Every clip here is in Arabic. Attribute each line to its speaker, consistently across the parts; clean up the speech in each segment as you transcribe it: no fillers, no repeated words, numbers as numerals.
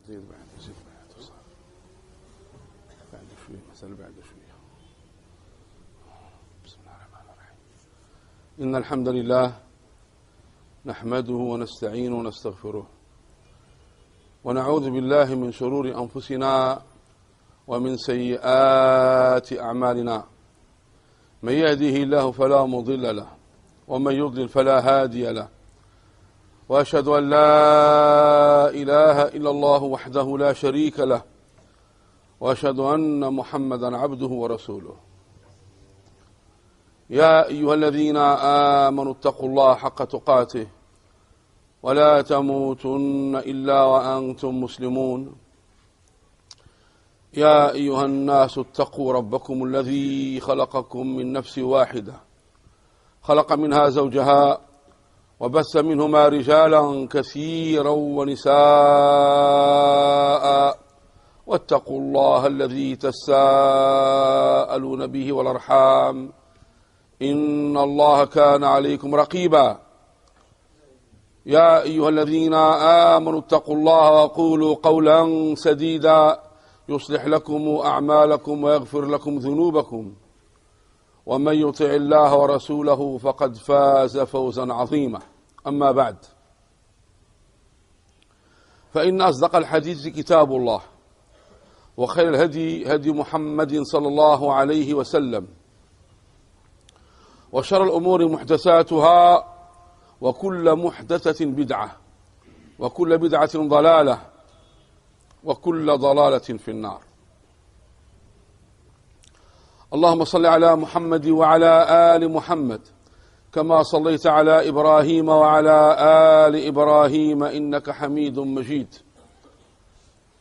Speaker 1: زيد بعد شوية مسألة بعد شوية. بسم الله الرحمن الرحيم. إن الحمد لله نحمده ونستعينه ونستغفره ونعوذ بالله من شرور أنفسنا ومن سيئات أعمالنا. من يهده الله فلا مضل له ومن يضلل فلا هادي له، وأشهد أن لا إله إلا الله وحده لا شريك له، وأشهد أن محمدا عبده ورسوله. يا أيها الذين آمنوا اتقوا الله حق تقاته ولا تموتن إلا وأنتم مسلمون. يا أيها الناس اتقوا ربكم الذي خلقكم من نفس واحدة، خلق منها زوجها وبث منهما رجالا كثيرا ونساء، واتقوا الله الذي تساءلون به والأرحام إن الله كان عليكم رقيبا. يا أيها الذين آمنوا اتقوا الله وقولوا قولا سديدا يصلح لكم أعمالكم ويغفر لكم ذنوبكم، ومن يطع الله ورسوله فقد فاز فوزا عظيما. أما بعد، فإن أصدق الحديث كتاب الله، وخير الهدي هدي محمد صلى الله عليه وسلم، وشر الأمور محدثاتها، وكل محدثة بدعة، وكل بدعة ضلالة، وكل ضلالة في النار. اللهم صل على محمد وعلى آل محمد كما صليت على إبراهيم وعلى آل إبراهيم إنك حميد مجيد،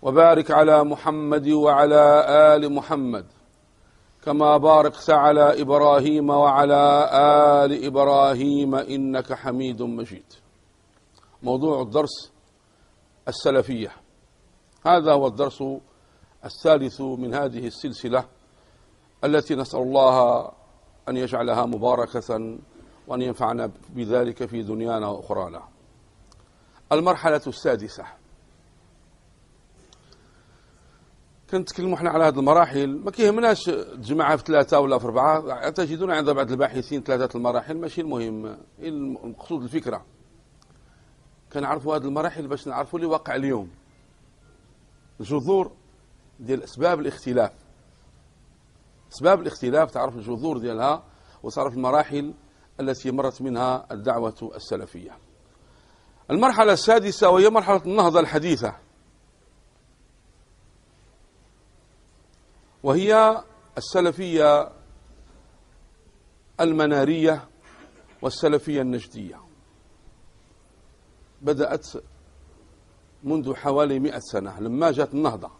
Speaker 1: وبارك على محمد وعلى آل محمد كما باركت على إبراهيم وعلى آل إبراهيم إنك حميد مجيد. موضوع الدرس السلفية، هذا هو الدرس الثالث من هذه السلسلة التي نسأل الله أن يجعلها مباركة وأن ينفعنا بذلك في دنيانا وأخرانا. المرحلة السادسة، كنتكلموا احنا على هذه المراحل، ما كيهمناش تجمعها في 3 ولا في 4، تجدون عند بعض الباحثين 3 المراحل ماشي المهم، المقصود الفكرة. كنعرفوا هذه المراحل باش نعرفوا اللي واقع اليوم، الجذور ديال أسباب الاختلاف. أسباب الاختلاف تعرف الجذور ديالها، وتعرف المراحل التي مرت منها الدعوة السلفية. المرحلة السادسة وهي مرحلة النهضة الحديثة، وهي السلفية المنارية والسلفية النجدية. بدأت منذ حوالي 100 سنة لما جاءت النهضة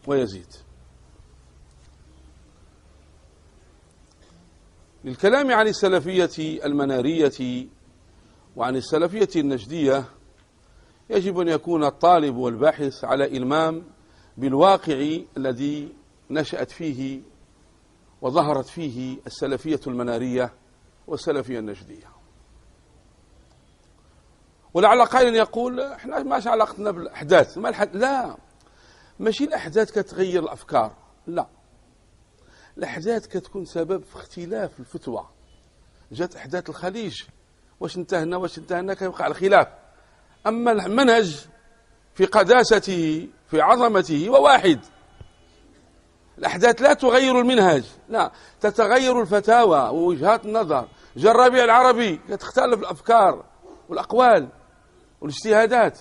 Speaker 1: ويزيد. للكلام عن السلفية المنارية وعن السلفية النجدية يجب أن يكون الطالب والباحث على إلمام بالواقع الذي نشأت فيه وظهرت فيه السلفية المنارية والسلفية النجدية. ولعل قائل يقول احنا ماش علاقتنا بالأحداث، لا، ماشي الأحداث كتغير الأفكار، لا، الأحداث كتكون سبب في اختلاف الفتوى. جات أحداث الخليج، واش انتهنا كيوقع الخلاف، أما المنهج في قداسته في عظمته هو واحد. الأحداث لا تغير المنهج، لا، تتغير الفتاوى ووجهات النظر. جاء الربيع العربي كتختلف الأفكار والأقوال والاجتهادات،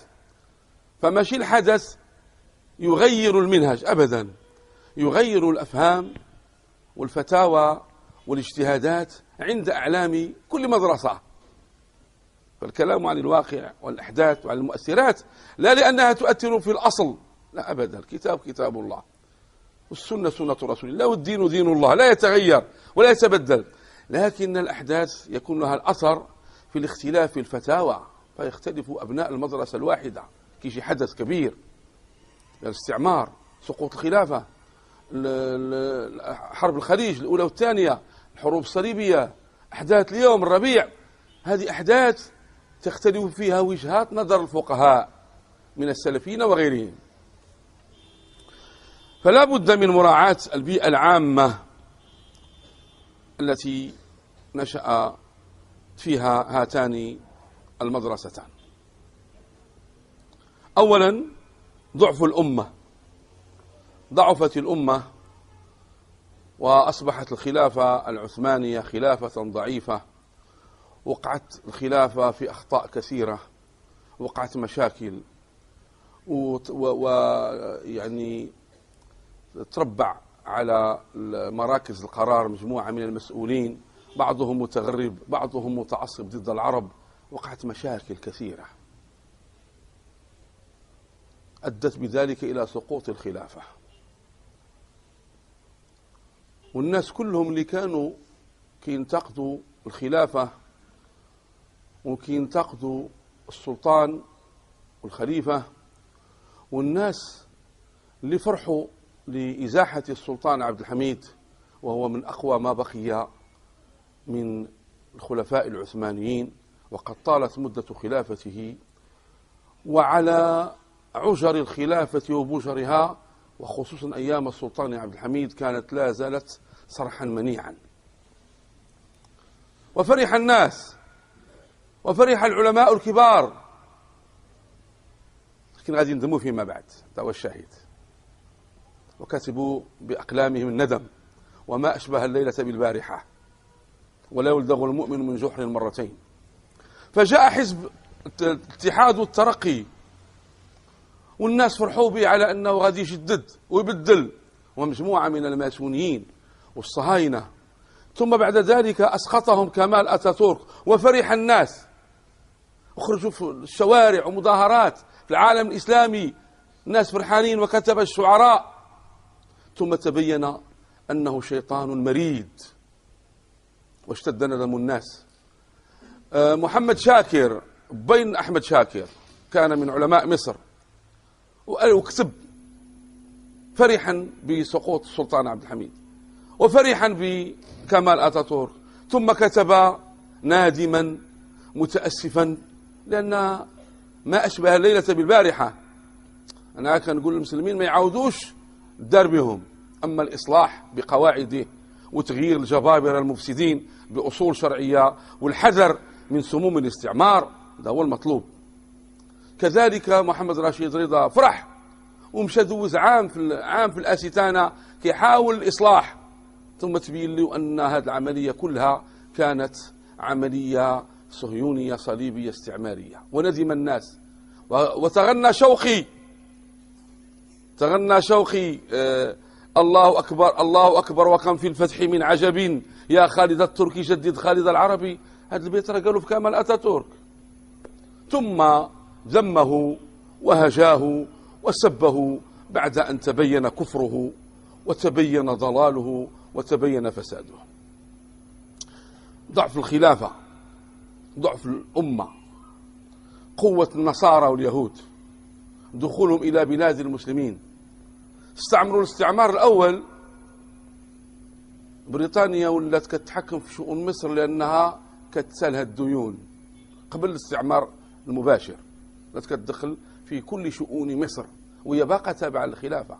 Speaker 1: فماشي الحدث يغير المنهج أبدا، يغير الأفهام والفتاوى والاجتهادات عند أعلام كل مدرسة. فالكلام عن الواقع والأحداث وعن المؤثرات لا لأنها تؤثر في الأصل، لا أبدا. الكتاب كتاب الله والسنة سنة رسول الله والدين دين الله، لا يتغير ولا يتبدل، لكن الأحداث يكون لها الأثر في الاختلاف في الفتاوى، فيختلف أبناء المدرسة الواحدة. كيجي حدث كبير، الاستعمار، سقوط الخلافة، حرب الخليج الأولى والثانية، الحروب الصليبية، أحداث اليوم الربيع، هذه أحداث تختلف فيها وجهات نظر الفقهاء من السلفيين وغيرهم. فلا بد من مراعاة البيئة العامة التي نشأ فيها هاتان المدرستان. أولا ضعف الأمة، ضعفت الأمة وأصبحت الخلافة العثمانية خلافة ضعيفة، وقعت الخلافة في أخطاء كثيرة، وقعت مشاكل، ويعني تربع على مراكز القرار مجموعة من المسؤولين، بعضهم متغرب بعضهم متعصب ضد العرب، وقعت مشاكل كثيرة أدت بذلك إلى سقوط الخلافة. والناس كلهم اللي كانوا ينتقدوا الخلافة وينتقدوا السلطان والخليفة، والناس اللي فرحوا لإزاحة السلطان عبد الحميد وهو من أقوى ما بقي من الخلفاء العثمانيين وقد طالت مدة خلافته، وعلى عجر الخلافة وبجرها وخصوصا أيام السلطان عبد الحميد كانت لا زالت صرحا منيعا. وفرح الناس وفرح العلماء الكبار، لكن غادي يندموا فيما بعد، هذا هو الشاهد، وكتبوا بأقلامهم الندم وما أشبه الليلة بالبارحة ولا يلدغ المؤمن من جحر مرتين. فجاء حزب الاتحاد والترقي والناس فرحوا به على أنه غادي يجدد ويبدل، ومجموعة من الماسونيين والصهاينة، ثم بعد ذلك أسقطهم كمال أتاتورك وفرح الناس، وخرجوا في الشوارع ومظاهرات في العالم الإسلامي، الناس فرحانين وكتب الشعراء، ثم تبين أنه شيطان مريد واشتد ندم الناس. محمد شاكر بن أحمد شاكر كان من علماء مصر وكتب فرحا بسقوط السلطان عبد الحميد وفرحا بكمال أتاتورك، ثم كتب نادما متأسفا لأن ما أشبه الليلة بالبارحة. أنا كنقول للمسلمين ما يعودوش الدار بهم، أما الإصلاح بقواعده وتغيير الجبابرة المفسدين بأصول شرعية والحذر من سموم الاستعمار، هذا هو المطلوب. كذلك محمد رشيد رضا فرح ومشى دوز عام في الأستانة كيحاول الإصلاح، ثم تبين له أن هذه العملية كلها كانت عملية صهيونية صليبية استعمارية، وندم الناس. وتغنى شوقي الله أكبر الله أكبر وكم في الفتح من عجب يا خالد التركي جدد خالد العربي. هذا البيت راه قالوا في كمال أتاتورك، ثم ذمه وهجاه وسبه بعد أن تبين كفره وتبين ضلاله وتبين فساده. ضعف الخلافة، ضعف الأمة، قوة النصارى واليهود، دخولهم إلى بلاد المسلمين. استعمروا الاستعمار الأول، بريطانيا ولات كتحكم في شؤون مصر لأنها كتسالها الديون. قبل الاستعمار المباشر ولات كتدخل في كل شؤون مصر وهي باقة تابعة للخلافة.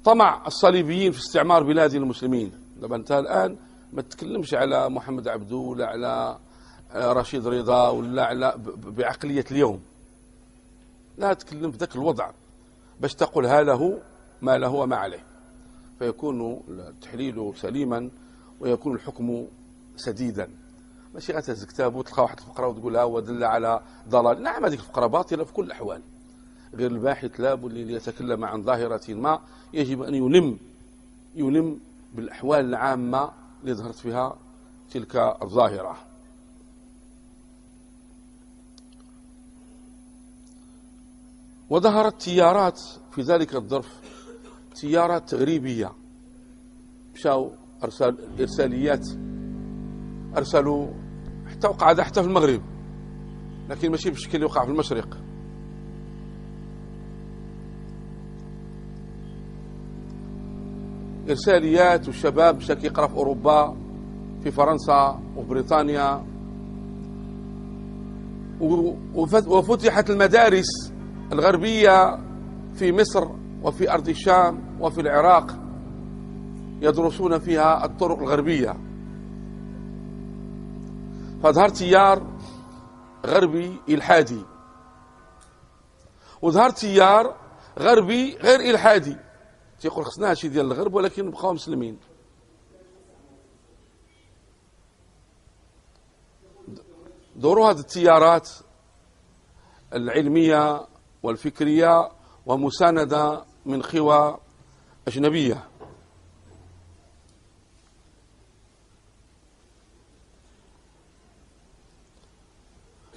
Speaker 1: طمع الصليبيين في استعمار بلاد المسلمين. دابا انت الآن ما تتكلمش على محمد عبده ولا على رشيد رضا ولا على بعقلية اليوم، لا تتكلم في ذاك الوضع باش تقول ها له ما له وما عليه، فيكون التحليل سليما ويكون الحكم سديدا. ماشي غتهز كتاب وتلقى واحد الفقرة وتقول ها هو دل على ضلال. نعم هذيك الفقرة باطلة في كل الأحوال، غير الباحث لابد ليتكلم عن ظاهرة ما يجب أن يلم بالأحوال العامة اللي ظهرت فيها تلك الظاهرة. وظهرت تيارات في ذلك الظرف، تيارات تغريبية، مشاو إرساليات، أرسلوا حتى وقع هذا حتى في المغرب، لكن ماشي بالشكل اللي وقع في المشرق. إرساليات والشباب مشى كيقرا في أوروبا، في فرنسا وبريطانيا، وفتحت المدارس الغربية في مصر وفي أرض الشام وفي العراق، يدرسون فيها الطرق الغربية، فظهر تيار غربي إلحادي، وظهر تيار غربي غير إلحادي تيقول خصنا هادشي ديال الغرب ولكن نبقاو مسلمين. دور هذه التيارات العلمية والفكرية ومساندة من قوى أجنبية.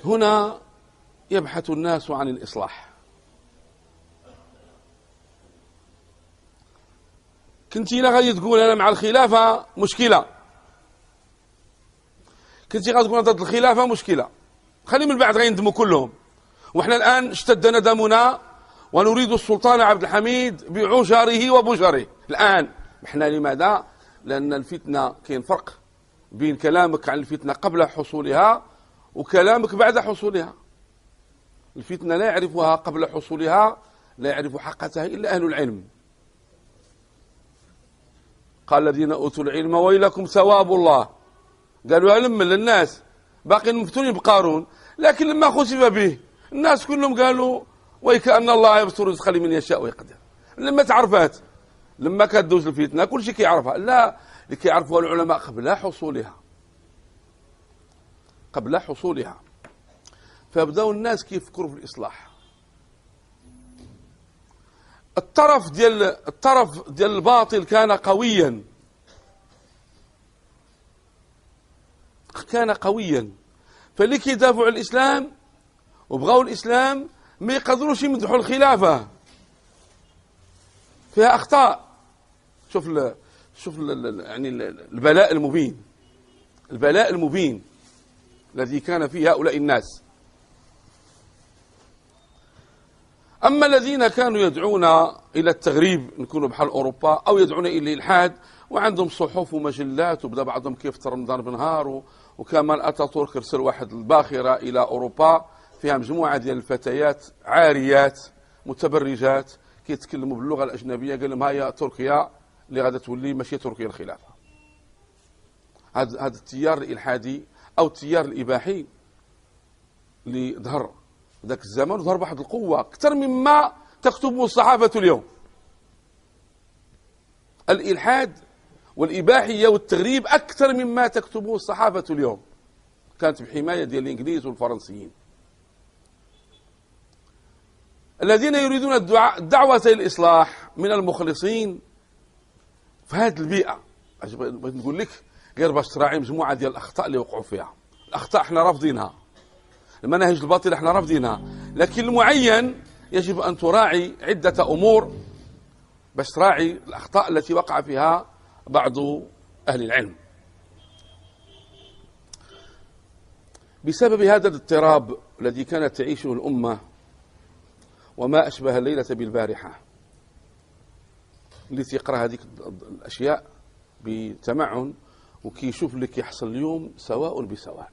Speaker 1: هنا يبحث الناس عن الإصلاح. كنتي لا غادي تقول أنا مع الخلافة مشكلة، كنتي غادي تقول ضد الخلافة مشكلة، خلي من بعد غيندموا كلهم. وإحنا الآن اشتد ندمنا ونريد السلطان عبد الحميد بعجره وبجره الآن. إحنا لماذا؟ لأن الفتنة كاين فرق بين كلامك عن الفتنة قبل حصولها وكلامك بعد حصولها. الفتنة لا يعرفها قبل حصولها، لا يعرف حقتها إلا أهل العلم. قال الذين أوتوا العلم ويلكم ثواب الله، قالوا لما للناس باقين مفتونين بقارون، لكن لما خسف به الناس كلهم قالوا ويكأن الله يبسط الرزق لمن يشاء ويقدر. لما تعرفات، لما كتدوز الفتنة كل شيء كيعرفها، لا اللي كيعرفوها العلماء قبل حصولها، قبل حصولها. فبداو الناس كيفكروا في الإصلاح. الطرف ديال الباطل كان قويا، كان قويا، فاللي كيدافعوا عن الإسلام وبغاو الإسلام ما يقدروش يمدحوا الخلافة، فيها أخطاء. شوف يعني البلاء المبين، البلاء المبين الذي كان فيه هؤلاء الناس. أما الذين كانوا يدعون إلى التغريب، نكونوا بحال أوروبا، أو يدعون إلى الإلحاد وعندهم صحف ومجلات، وبدا بعضهم كيفطر رمضان بنهار، وكمان أتاتورك أرسل واحد الباخرة إلى أوروبا فيها مجموعة ديال الفتيات عاريات متبرجات كيتكلموا باللغة الأجنبية، قال لهم هيا تركيا اللي غادا تولي ماشي تركيا الخلافة. هذا التيار الإلحادي أو التيار الإباحي اللي ظهر ذاك الزمان، ظهر بواحد القوة أكثر مما تكتبه الصحافة اليوم. الإلحاد والإباحية والتغريب أكثر مما تكتبه الصحافة اليوم، كانت بحماية ديال الإنجليز والفرنسيين الذين يريدون الدعوة إلى الإصلاح من المخلصين في هذه البيئة. بغيت نقول لك غير باش تراعي مجموعة ديال الأخطاء اللي وقعوا فيها. الأخطاء احنا رافضينها، المناهج الباطلة احنا رافضينها، لكن المعين يجب أن تراعي عدة أمور باش تراعي الأخطاء التي وقع فيها بعض أهل العلم. بسبب هذا الاضطراب الذي كانت تعيشه الأمة، وما أشبه الليلة بالبارحة، اللي تيقرأ هذه الأشياء بتمعن وكيشوف اللي كيحصل اليوم سواء بسواء.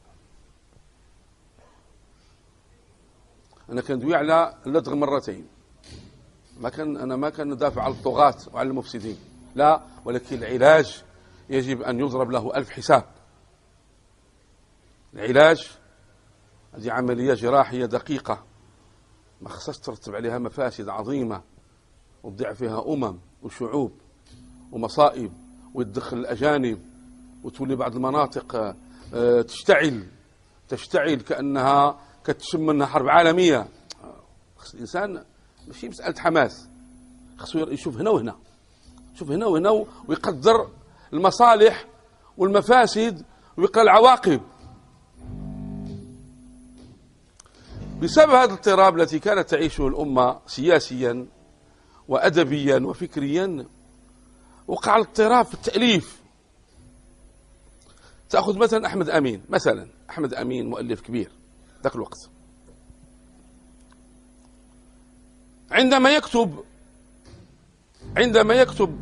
Speaker 1: أنا كندوي على اللدغ مرتين، أنا ما كان ندافع على الطغاة وعلى المفسدين، لا، ولكن العلاج يجب أن يضرب له 1000 حساب. العلاج هذه عملية جراحية دقيقة ما خصهاش ترتب عليها مفاسد عظيمة وتضيع فيها وشعوب ومصائب، وتدخل الأجانب، وتولي بعض المناطق تشتعل كأنها كتشم منها حرب عالمية. خص الإنسان ماشي مسألة حماس، خصو يشوف هنا وهنا، يشوف هنا وهنا ويقدر المصالح والمفاسد ويقرأ العواقب. بسبب هذا الاضطراب التي كانت تعيشه الأمة سياسيا وأدبيا وفكريا، وقع الاضطراب في التأليف. تأخذ مثلا أحمد أمين مؤلف كبير ذاك الوقت، عندما يكتب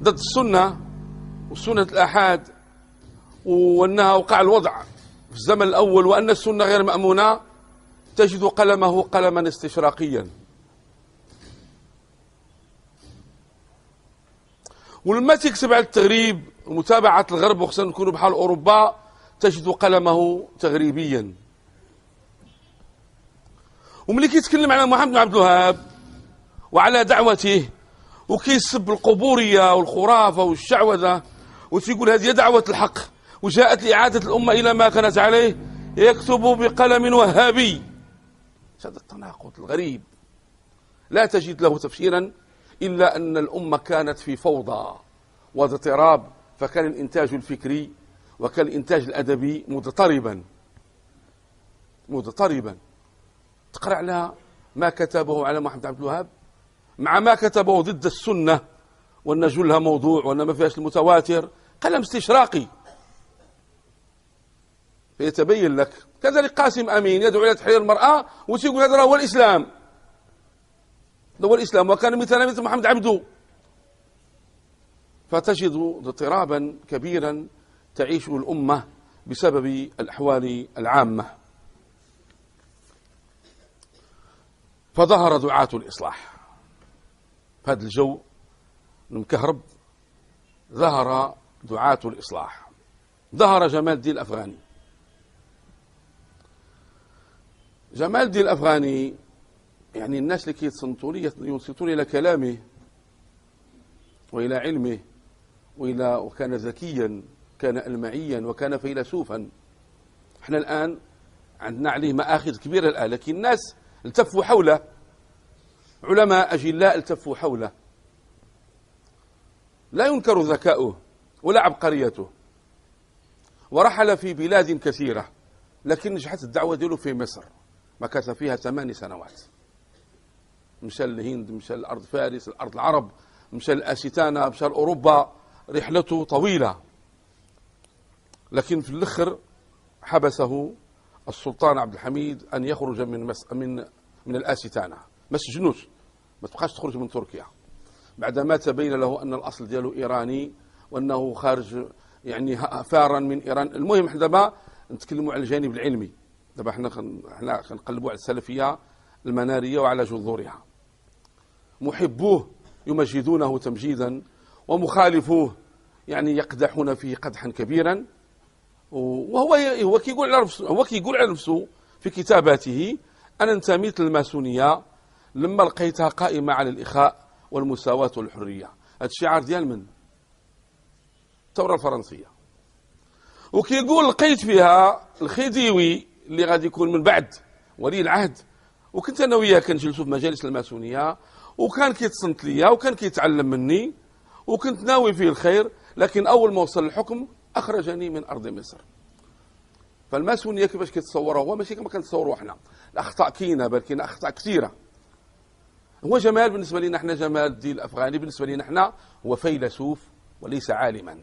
Speaker 1: ضد السنة وسنة الآحاد، وأنها وقع الوضع الزمن الأول وأن السنة غير مأمونة تجد قلمه قلما استشراقيا. ولما تكسب على التغريب ومتابعة الغرب وخصوصا نكونوا بحال أوروبا تجد قلمه تغريبيا. وملي كيتكلم على محمد بن عبد الوهاب وعلى دعوته وكيسب القبورية والخرافة والشعوذة وتيقول هذه دعوة الحق وجاءت لإعادة الأمة إلى ما كانت عليه، يكتب بقلم وهابي. هذا التناقض الغريب لا تجد له تفسيرا إلا أن الأمة كانت في فوضى واضطراب، فكان الإنتاج الفكري وكان الإنتاج الأدبي مضطربا. تقرأ على ما كتبه على محمد عبد الوهاب مع ما كتبه ضد السنة وأن جلها موضوع وأن ما فيهاش المتواتر، قلم استشراقي. فيتبين لك كذلك قاسم أمين يدعو إلى تحرير المرأة وتقول هذا هو الإسلام، هذا هو الإسلام وكان من تلاميذ محمد عبده. فتجد اضطرابا كبيرا تعيشه الأمة بسبب الأحوال العامة. فظهر دعاة الإصلاح في هذا الجو المكهرب، ظهر دعاة الإصلاح. ظهر جمال الدين الأفغاني. جمال الدين الأفغاني يعني الناس اللي ينصتون إلى كلامه وإلى علمه وكان ذكيا، كان ألمعيا، وكان فيلسوفا. احنا الآن عندنا عليه مآخذ كبيرة الآن، لكن الناس التفوا حوله، علماء أجلاء التفوا حوله، لا ينكر ذكاؤه ولا عبقريته، ورحل في بلاد كثيرة، لكن نجحت الدعوة دياله في مصر، مكث فيها 8 سنوات. مشى الهند، مشى الأرض فارس، الأرض العرب، مشى الآستانة، مشى أوروبا، رحلته طويلة. لكن في الآخر حبسه السلطان عبد الحميد أن يخرج من الآستانة، ما سجنوش، ما تبقاش تخرج من تركيا، بعدما تبين له أن الأصل دياله إيراني وأنه خارج يعني فارا من إيران. المهم احنا دابا نتكلموا على الجانب العلمي، دابا احنا كنقلبوا على السلفية المنارية وعلى جذورها. محبوه يمجدونه تمجيدا، ومخالفوه يعني يقدحون فيه قدحا كبيرا. وهو كيقول على نفسه في كتاباته: أنا انتميت للماسونية لما لقيتها قائمة على الإخاء والمساواة والحرية. هذا الشعار ديال من الثورة الفرنسية. وكيقول لقيت فيها الخديوي اللي غادي يكون من بعد ولي العهد، وكنت أنا وياه كنجلسوا في مجالس الماسونية، وكان كيتصنت ليا وكان كيتعلم مني، وكنت ناوي فيه الخير، لكن أول ما وصل الحكم أخرجني من أرض مصر. فالماسونية كيفاش كيتصوروا هو ماشي كما كنتصوروا احنا، الأخطاء كاينة، بل كاين أخطاء كثيرة. هو جمال بالنسبة لنا احنا، جمال الدين الأفغاني بالنسبة لنا احنا هو فيلسوف وليس عالما.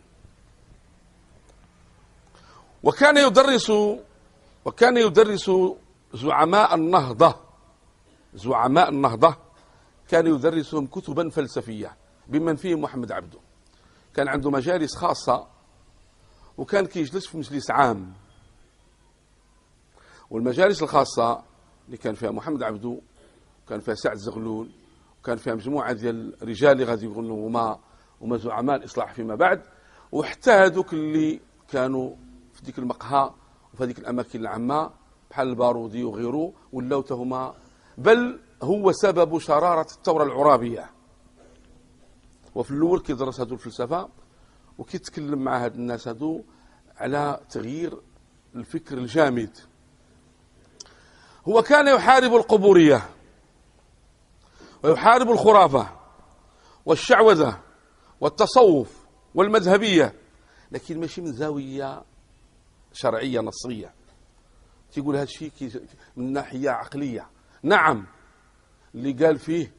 Speaker 1: وكان يدرس زعماء النهضة كان يدرسهم كتبا فلسفية بمن فيهم محمد عبده. كان عنده مجالس خاصة، وكان كيجلس في مجلس عام. والمجالس الخاصة اللي كان فيها محمد عبده، كان فيها سعد زغلول، وكان فيها مجموعة ديال الرجال اللي غادي يقولوا هما زعماء الإصلاح فيما بعد، وحتى هذوك اللي كانوا في ديك المقهى وفي هذيك الأماكن العامة بحال البارودي وغيره، ولاو هما، بل هو سبب شرارة الثورة العرابية. وفي الأول كيدرس هذو الفلسفة وكيتكلم مع هاد الناس هادو على تغيير الفكر الجامد. هو كان يحارب القبورية ويحارب الخرافة والشعوذة والتصوف والمذهبية، لكن ماشي من زاوية شرعية نصية. تيقول هذا الشيء من ناحية عقلية. نعم، اللي قال فيه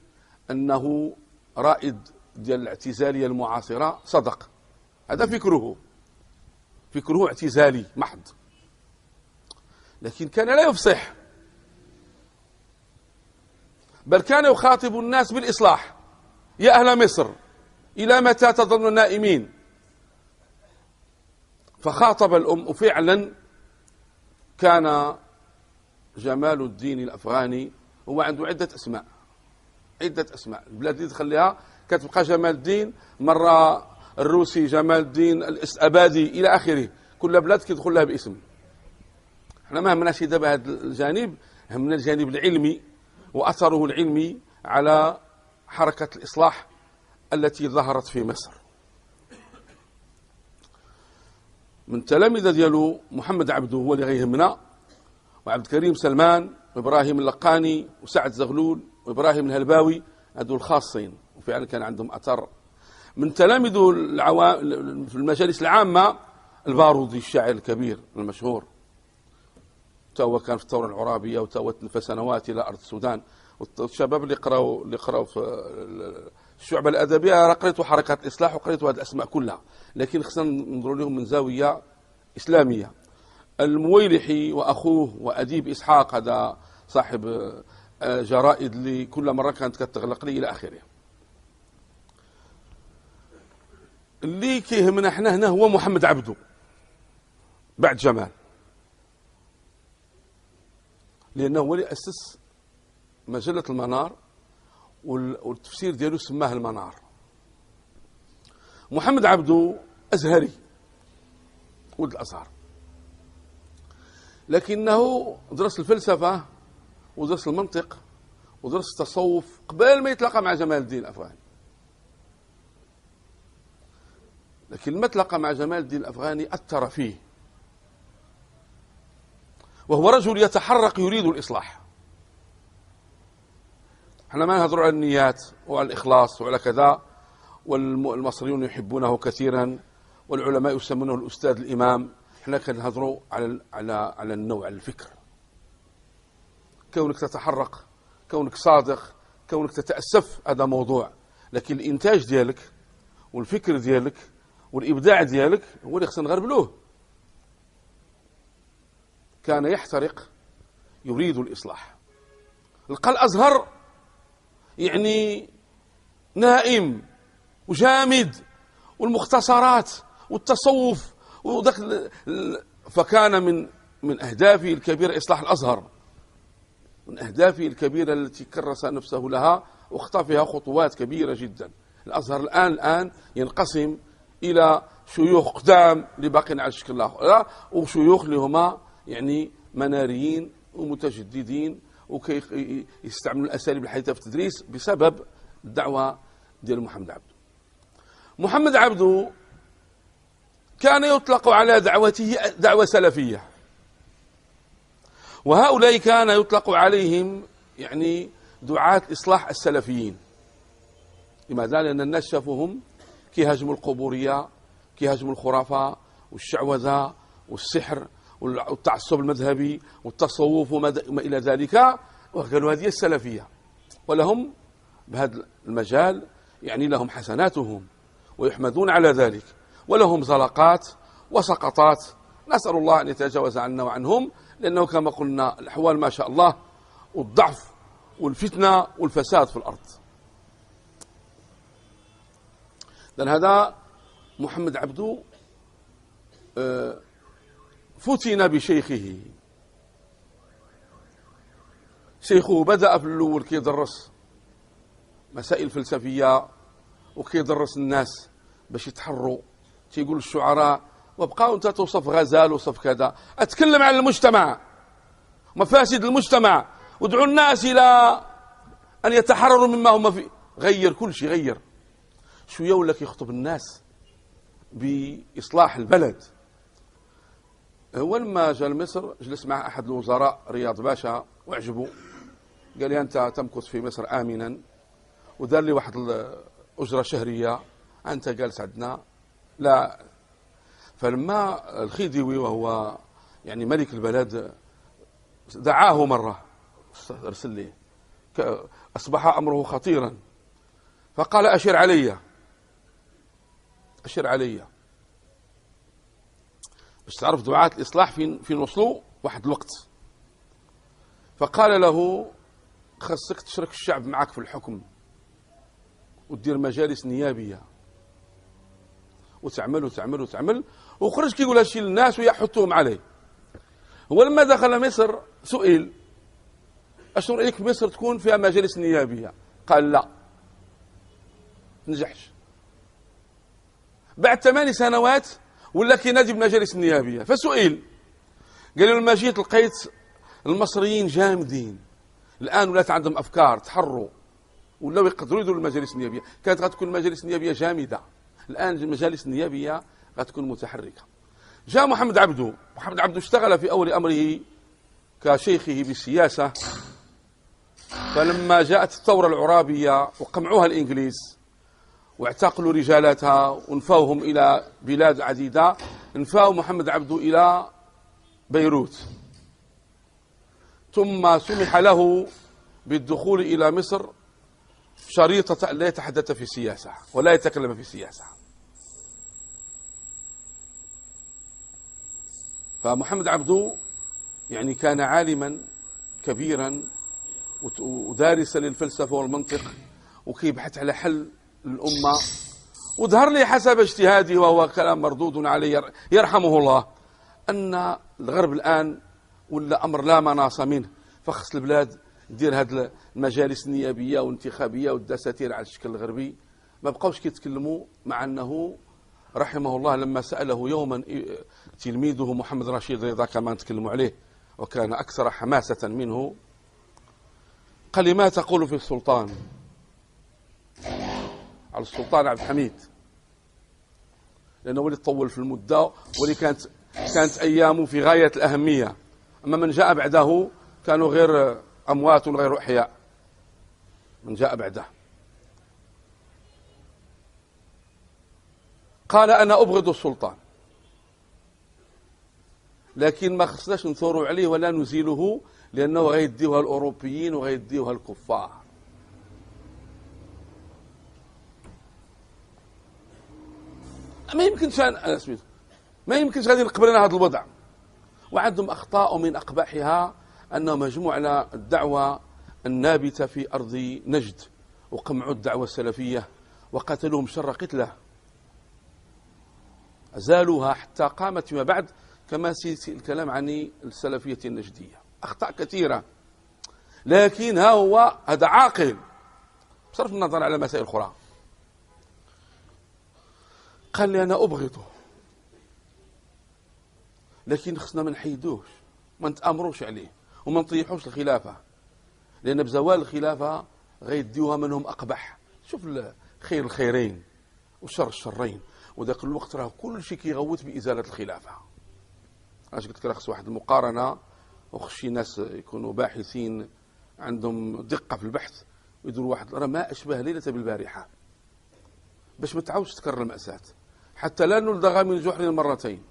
Speaker 1: أنه رائد ديال الاعتزالية المعاصرة صدق، هذا فكره اعتزالي محض، لكن كان لا يفصح، بل كان يخاطب الناس بالإصلاح: يا أهل مصر إلى متى تظلون نائمين؟ فخاطب الأم، وفعلا كان جمال الدين الأفغاني هو عنده عدة أسماء، البلاد اللي تخليها كتبقى جمال الدين، مرة الروسي جمال الدين الأبادي إلى آخره، كل بلاد كيدخل لها باسم. احنا ما همناش دابا هذا الجانب، همنا الجانب العلمي وأثره العلمي على حركة الإصلاح التي ظهرت في مصر. من التلامذة ديالو محمد عبده هو اللي غيهمنا، وعبد الكريم سلمان وإبراهيم اللقاني وسعد زغلول وإبراهيم الهلباوي، هذو الخاصين وفعلا كان عندهم أثر. من تلامذه في المجالس العامة البارودي الشاعر الكبير المشهور، هو كان في الثورة العرابية وهو تنفى سنوات إلى أرض السودان. والشباب اللي قراوا في الشعب الأدبية قريتوا حركات الإصلاح وقريتوا هذه الأسماء كلها، لكن خصنا ننظروا لهم من زاوية إسلامية. المويلحي وأخوه وأديب إسحاق، هذا صاحب جرائد اللي كل مرة كانت كتغلق لي إلى آخره. اللي كيهمنا احنا هنا هو محمد عبده بعد جمال، لأنه هو اللي أسس مجلة المنار، والتفسير ديالو سماه المنار. محمد عبده أزهري، ولد الأزهر، لكنه درس الفلسفة ودرس المنطق ودرس التصوف قبل ما يتلاقى مع جمال الدين الأفغاني. لكن لما تلاقى مع جمال الدين الأفغاني أثر فيه، وهو رجل يتحرك يريد الإصلاح. احنا ما نهضروا على النيات وعلى الإخلاص وعلى كذا، والمصريون يحبونه كثيرا والعلماء يسمونه الأستاذ الإمام. احنا كنهضروا على النوع، على الفكر، كونك تتحرك، كونك صادق، كونك تتأسف، هذا موضوع، لكن الإنتاج ديالك والفكر ديالك والإبداع ديالك هو اللي خصنا نغربلوه. كان يحترق يريد الإصلاح. لقى الأزهر يعني نائم وجامد، والمختصرات والتصوف وداك فكان من أهدافه الكبيرة إصلاح الأزهر، من أهدافه الكبيرة التي كرس نفسه لها واخطى فيها خطوات كبيرة جدا. الأزهر الآن ينقسم إلى شيوخ قدام اللي باقين على الشكل الآخر، وشيوخ اللي هما يعني مناريين ومتجددين وكي يستعملوا الأساليب الحديثة في التدريس بسبب الدعوة ديال محمد عبده. محمد عبده كان يطلق على دعوته دعوة سلفية، وهؤلاء كان يطلق عليهم يعني دعاة الإصلاح السلفيين. لماذا؟ لأن الناس شافوهم كيهاجموا القبورية، كيهاجموا الخرافة والشعوذة والسحر والتعصب المذهبي والتصوف وما إلى ذلك، وقالوا هذه السلفية. ولهم بهذا المجال يعني لهم حسناتهم ويحمدون على ذلك، ولهم زلقات وسقطات، نسأل الله أن يتجاوز عنا وعنهم، لأنه كما قلنا الأحوال ما شاء الله، والضعف والفتنة والفساد في الأرض. لأن هذا محمد عبده فتن بشيخه. شيخه بدأ في الأول كيدرس مسائل فلسفية وكيدرس الناس باش يتحروا، تيقول الشعراء وبقاو انت توصف غزال وصف كذا، اتكلم عن المجتمع، مفاسد المجتمع، وادعو الناس الى ان يتحرروا مما هم فيه. غير كل شيء، غير شويه ولا كيخطب الناس باصلاح البلد. هو لما جاء لمصر جلس مع احد الوزراء رياض باشا وعجبه، قال لي انت تمكث في مصر امنا، ودار لي واحد الاجره شهريه، انت جالس عندنا لا. فلما الخديوي وهو يعني ملك البلد دعاه مرة، ارسل لي، أصبح أمره خطيرا، فقال أشر علي، أشر علي، باش تعرف دعاة الإصلاح فين وصلوا واحد الوقت. فقال له خصك تشرك الشعب معك في الحكم وتدير مجالس نيابية وتعمل وتعمل وتعمل، وخرج كيقول هادشي للناس ويحثهم عليه. هو لما دخل مصر سئل: أش رأيك مصر تكون فيها مجالس نيابية؟ قال: لا، نجحش. بعد 8 سنوات ولا كينادي بمجالس النيابية، فسئل قال له: لما جيت لقيت المصريين جامدين، الآن ولات عندهم أفكار، تحروا ولاو يقدروا يديروا المجالس النيابية. كانت غتكون المجالس النيابية جامدة، الآن المجالس النيابية غتكون متحركة. جاء محمد عبده. محمد عبده اشتغل في أول أمره كشيخه بالسياسة، فلما جاءت الثورة العرابية وقمعوها الإنجليز واعتقلوا رجالاتها ونفوهم إلى بلاد عديدة، نفاو محمد عبده إلى بيروت، ثم سمح له بالدخول إلى مصر شريطة لا يتحدث في السياسة ولا يتكلم في السياسة. فمحمد عبده يعني كان عالما كبيرا ودارسا للفلسفة والمنطق، وكيبحث على حل للأمة. وظهر لي حسب اجتهادي، وهو كلام مردود عليه يرحمه الله، أن الغرب الآن ولا أمر لا مناص منه، فخص البلاد دير هاد المجالس النيابية والانتخابية والدساتير على الشكل الغربي. ما بقوش كيتكلموا، مع أنه رحمه الله لما سأله يوما تلميذه محمد رشيد رضا كما نتكلموا عليه وكان أكثر حماسة منه، قال لي: ما تقول في السلطان؟ على السلطان عبد الحميد، لأنه ولي طول في المدة، ولي كانت أيامه في غاية الأهمية. أما من جاء بعده كانوا غير أموات غير أحياء، من جاء بعده. قال: أنا أبغض السلطان، لكن ما خصناش نثوروا عليه ولا نزيله، لأنه غيديوها الأوروبيين وغيديوها الكفار. ما يمكنش غادي نقبل لنا هذا الوضع. وعندهم أخطاء، من أقبحها أنهم هجموا على الدعوة النابتة في أرض نجد، وقمعوا الدعوة السلفية وقتلوهم شر قتله، أزالوها حتى قامت فيما بعد كما سيأتي الكلام عن السلفية النجدية. أخطاء كثيرة، لكن ها هو هذا عاقل بصرف النظر على مسائل أخرى. قال لي: أنا أبغضه، لكن خصنا ما نحيدوش، ما نتآمروش عليه وما نطيحوش الخلافة، لأن بزوال الخلافة غيديوها منهم أقبح. شوف خير الخيرين وشر الشرين، وذاك الوقت راه كل شيء كيغوت بإزالة الخلافة. اش قلت لك، راه خص واحد المقارنة، وخص شي ناس يكونوا باحثين عندهم دقة في البحث، ويديروا واحد راه ما أشبه ليلة بالبارحة، باش ما تعاودش تكرر المأساة، حتى لا نلدغ من جحر مرتين،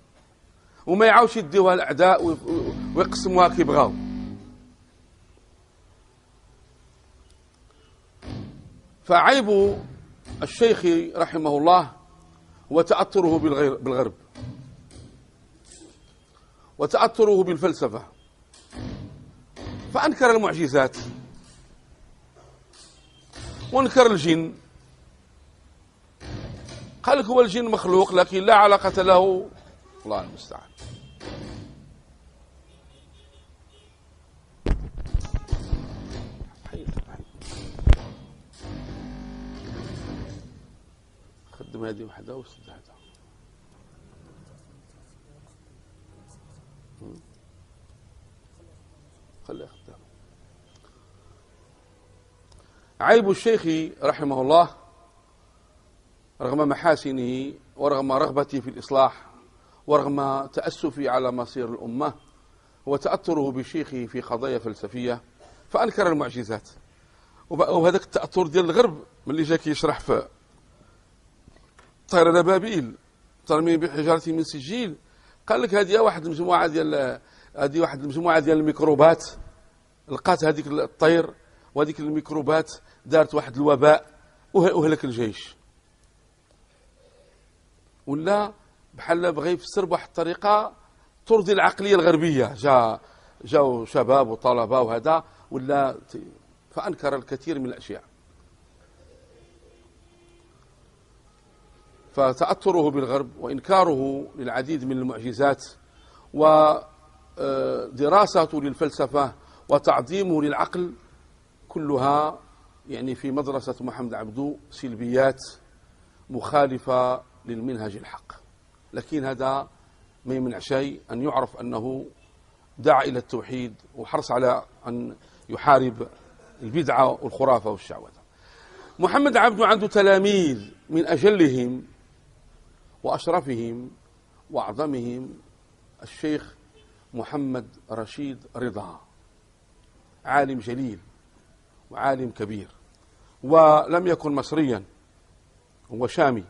Speaker 1: وما يعاودش يديوها الأعداء ويقسموها كيبغاو. فعيب الشيخ رحمه الله هو تأثره بالغرب، وتأثره بالفلسفة، فأنكر المعجزات وانكر الجن. قال لك هو الجن مخلوق لكن لا علاقة له، الله المستعان. خدم هذه وحده وسد هذا. خليه خدام. عيب الشيخ رحمه الله رغم محاسنه ورغم رغبته في الإصلاح ورغم تأسفه على مصير الأمة هو تأثره بشيخه في قضايا فلسفية، فأنكر المعجزات. وهذاك التأثر ديال الغرب من اللي جا كيشرح في طير نبابيل ترمي بحجارة من سجيل، قال لك هذه واحد المجموعة ديال الميكروبات، لقات هذيك الطير وهذيك الميكروبات دارت واحد الوباء وهلك الجيش، ولا بحال بغى يفسر بواحد الطريقة ترضي العقلية الغربية. جاو شباب وطلبة وهذا، ولا فأنكر الكثير من الأشياء. فتأثره بالغرب وإنكاره للعديد من المعجزات ودراسته للفلسفة وتعظيمه للعقل كلها يعني في مدرسة محمد عبده سلبيات مخالفة للمنهج الحق. لكن هذا ما يمنع شيء أن يعرف أنه دعا إلى التوحيد وحرص على أن يحارب البدعة والخرافة والشعوذة. محمد عبده عنده تلاميذ من أجلهم وأشرفهم وأعظمهم الشيخ محمد رشيد رضا، عالم جليل وعالم كبير، ولم يكن مصريا، هو شامي،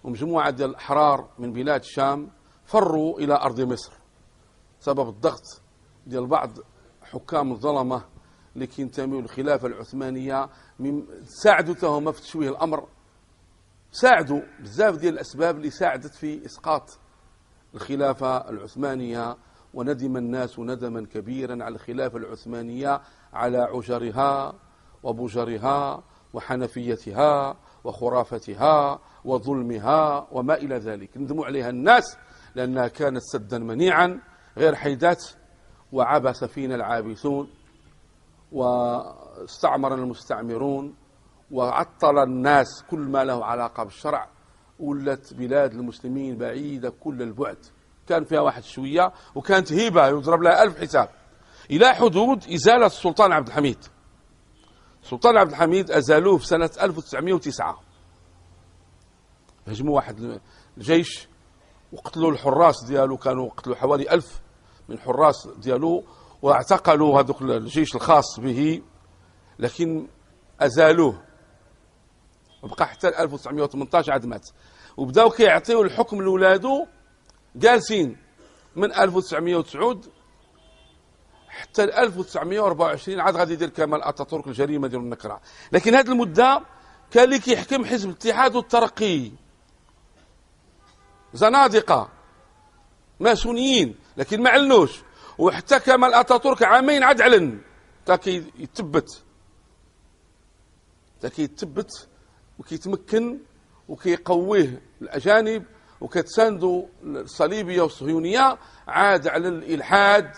Speaker 1: ومجموعة ديال الأحرار من بلاد الشام فروا إلى أرض مصر سبب الضغط ديال بعض حكام الظلمة اللي كينتميوا للخلافة العثمانية، ساعدوا هما في تشويه الأمر، ساعدوا بزاف ديال الأسباب اللي ساعدت في إسقاط الخلافة العثمانية. وندم الناس ندما كبيرا على الخلافة العثمانية، على عجرها وبجرها وحنفيتها وخرافتها وظلمها وما إلى ذلك. ندموا عليها الناس لأنها كانت سدا منيعا غير حيدات، وعبث فينا العابثون، واستعمر المستعمرون، وعطل الناس كل ما له علاقة بالشرع. ولت بلاد المسلمين بعيدة كل البعد، كان فيها واحد شوية وكانت هيبة يضرب لها 1000 حساب، إلى حدود إزالة السلطان عبد الحميد. السلطان عبد الحميد أزالوه في سنة 1909، هجموا واحد الجيش وقتلوا الحراس ديالو، كانوا قتلوا حوالي 1000 من حراس ديالو، واعتقلوا هذوك الجيش الخاص به، لكن أزالوه وبقى حتى 1918 عاد مات. وبداو كيعطيو الحكم لولادو جالسين من 1909 حتى 1924 عاد غادي يدير كمال اتاتورك الجريمه ديال النكره. لكن هذه المده كان اللي كيحكم حزب الاتحاد والترقي، زنادقه ماسونيين، لكن ما علنوش. وحتى كمال اتاتورك عامين عاد علن، تا كيتثبت وكيتمكن وكيقويه الأجانب وكتساندوا الصليبية والصهيونية، عاد على الإلحاد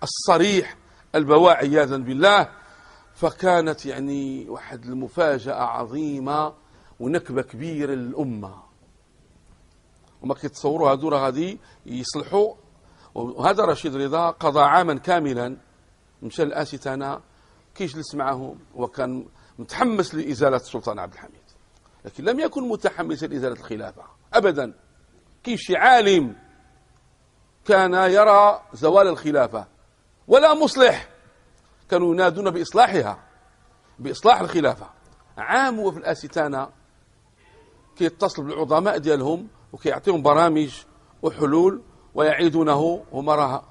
Speaker 1: الصريح البواع عياذا بالله. فكانت يعني واحد المفاجأة عظيمة ونكبة كبيرة للأمة، وما كيتصوروا هادو راه غادي يصلحوا. وهذا رشيد رضا قضى عاما كاملا، مشى للآستانة كيجلس معهم، وكان متحمس لإزالة السلطان عبد الحميد، لكن لم يكن متحمسا لإزالة الخلافة أبدا. كيشي عالم كان يرى زوال الخلافة ولا مصلح، كانوا ينادون بإصلاحها، بإصلاح الخلافة. عام وفي الآستانة كيتصل بالعظماء ديالهم وكيعطيهم برامج وحلول ويعيدونه، هما راه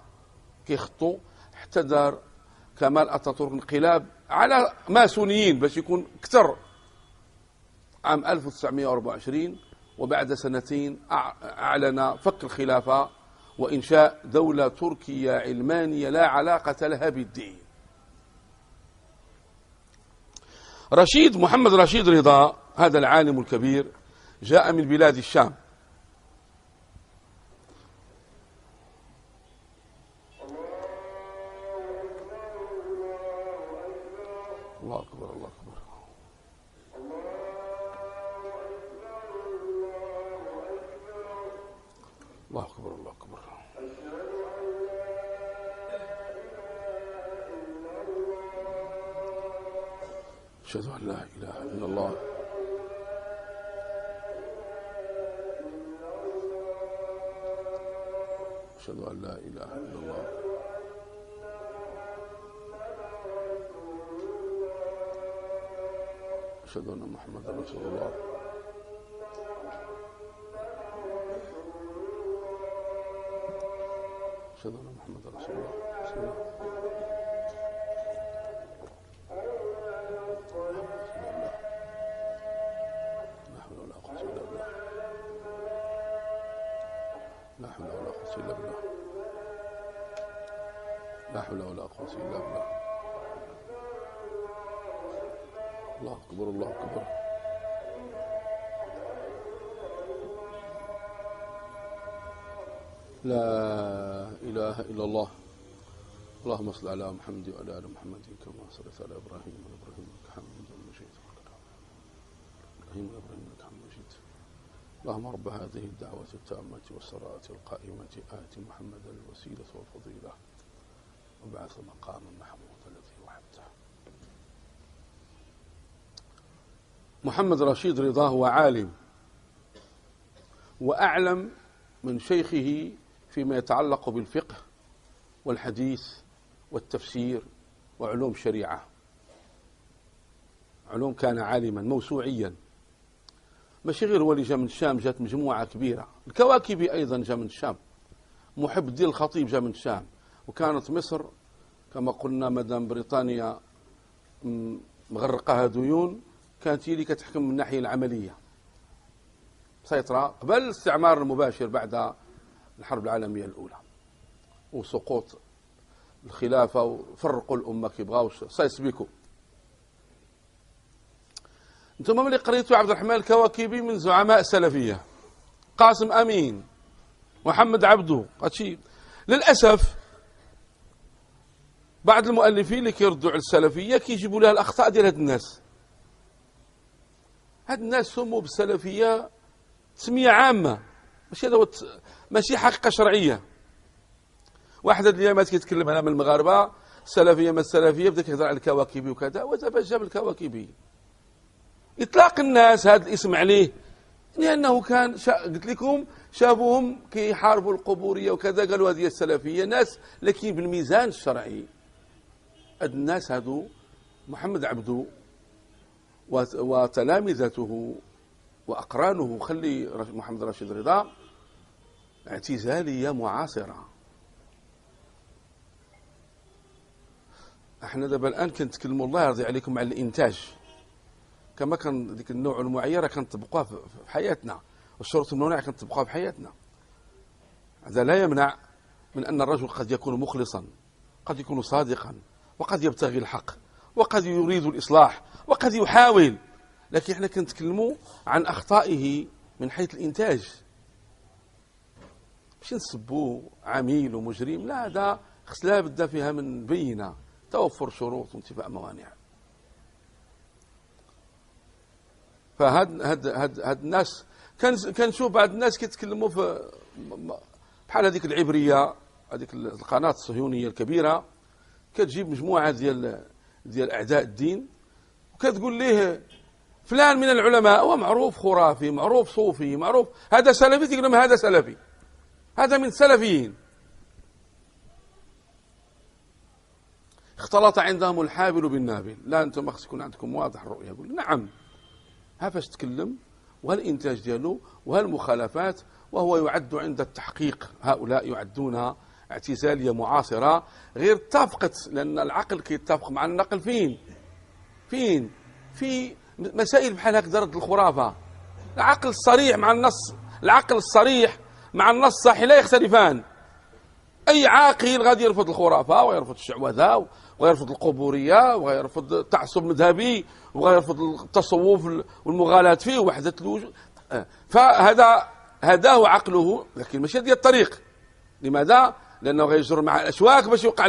Speaker 1: كيخطوا. حتى دار كمال اتاتورك انقلاب على ماسونيين باش يكون كثر عام 1924، وبعد سنتين أعلن فك الخلافة وإنشاء دولة تركية علمانية لا علاقة لها بالدين. محمد رشيد رضا هذا العالم الكبير جاء من بلاد الشام، الله أكبر الله أكبر الله أكبر الله أكبر. أشهد أن لا إله إلا الله أشهد أن لا إله إلا الله أشهد أن محمدا رسول الله أشهد أن محمدا رسول الله. بسم الله. لا حول ولا قوة إلا بالله لا حول ولا قوة إلا بالله لا حول ولا قوة إلا بالله. الله أكبر الله أكبر. لا إله إلا الله. اللهم صل على محمد وعلى آل محمد كما صليت على إبراهيم وعلى إبراهيم إنك حميد مجيد. إبراهيم إنك حميد مجيد. اللهم رب هذه الدعوة التامة والصلاة القائمة آت محمدا الوسيلة والفضيلة وابعث مقاما محمودا الذي وحدته. محمد رشيد رضا هو عالم وأعلم من شيخه فيما يتعلق بالفقه والحديث والتفسير وعلوم الشريعة. علوم كان عالما موسوعيا، ماشي غير هو اللي جاء من الشام، جات مجموعة كبيرة. الكواكبي أيضا جاء من الشام، محب الدين الخطيب جاء من الشام. وكانت مصر كما قلنا مدام بريطانيا مغرقها ديون، كانت هي اللي كتحكم من الناحية العملية، سيطرة قبل الاستعمار المباشر بعد الحرب العالمية الأولى وسقوط الخلافة وفرقوا الأمة كيبغاوش سيسبكوا. انتم ملي قريتوا عبد الرحمن الكواكبي من زعماء السلفية، قاسم أمين، محمد عبده، هادشي للأسف بعض المؤلفين اللي كيردوا على السلفية كيجيبوا لها الأخطاء ديال هاد الناس. هاد الناس سموا بالسلفية تسمية عامة، ماشي حقيقة شرعية. واحد هاد الأيامات كيتكلم على من المغاربة السلفية ما السلفية، بدا كيهضر على الكواكبي وكذا، ودابا جاب الكواكبي. إطلاق الناس هذا الاسم عليه لأنه كان قلت لكم شافوهم كيحاربوا القبورية وكذا، قالوا هذه السلفية ناس لكن بالميزان الشرعي. هاد الناس هادو محمد عبدو وتلامذته وأقرانه، خلي محمد رشيد رضا، اعتزالية معاصرة. احنا دابا الآن كنتكلموا الله يرضي عليكم على الإنتاج، كما كان ديك النوع المعيرة كنطبقوها في حياتنا، والشروط الممنوعة كنطبقوها في حياتنا. هذا لا يمنع من أن الرجل قد يكون مخلصا، قد يكون صادقا، وقد يبتغي الحق، وقد يريد الإصلاح، وقد يحاول، لكن احنا كنتكلموا عن أخطائه من حيث الإنتاج، مش نسبوه عميل ومجرم، لا، هذا خصلا بدا فيها من بينة، توفر شروط وانتفاء موانع. فهاد الناس كنشوف بعض الناس كيتكلموا في بحال هذيك العبرية، هذيك القناة الصهيونية الكبيرة، كتجيب مجموعة ديال أعداء الدين وكتقول ليه فلان من العلماء هو معروف خرافي، معروف صوفي، معروف هذا سلفي، تقول لهم هذا سلفي، هذا من السلفيين. اختلط عندهم الحابل بالنابل. لا، انتم خص يكون عندكم واضح الرؤية. يقول نعم، ها فاش تكلم وهالإنتاج ديالو وهالمخالفات، وهو يعد عند التحقيق، هؤلاء يعدون اعتزالية معاصرة غير اتفقت، لأن العقل كيتفق مع النقل فين في مسائل بحال هكذا رد الخرافة. العقل الصريح مع النص، العقل الصريح مع النص الصحيح لا يختلفان. أي عاقل غادي يرفض الخرافة ويرفض الشعوذة ويرفض القبورية ويرفض التعصب المذهبي ويرفض التصوف والمغالاة فيه ووحدة الوجود. فهذا هو عقله، لكن ماشي ديال الطريق. لماذا؟ لأنه غيجر مع الأشواك باش يوقع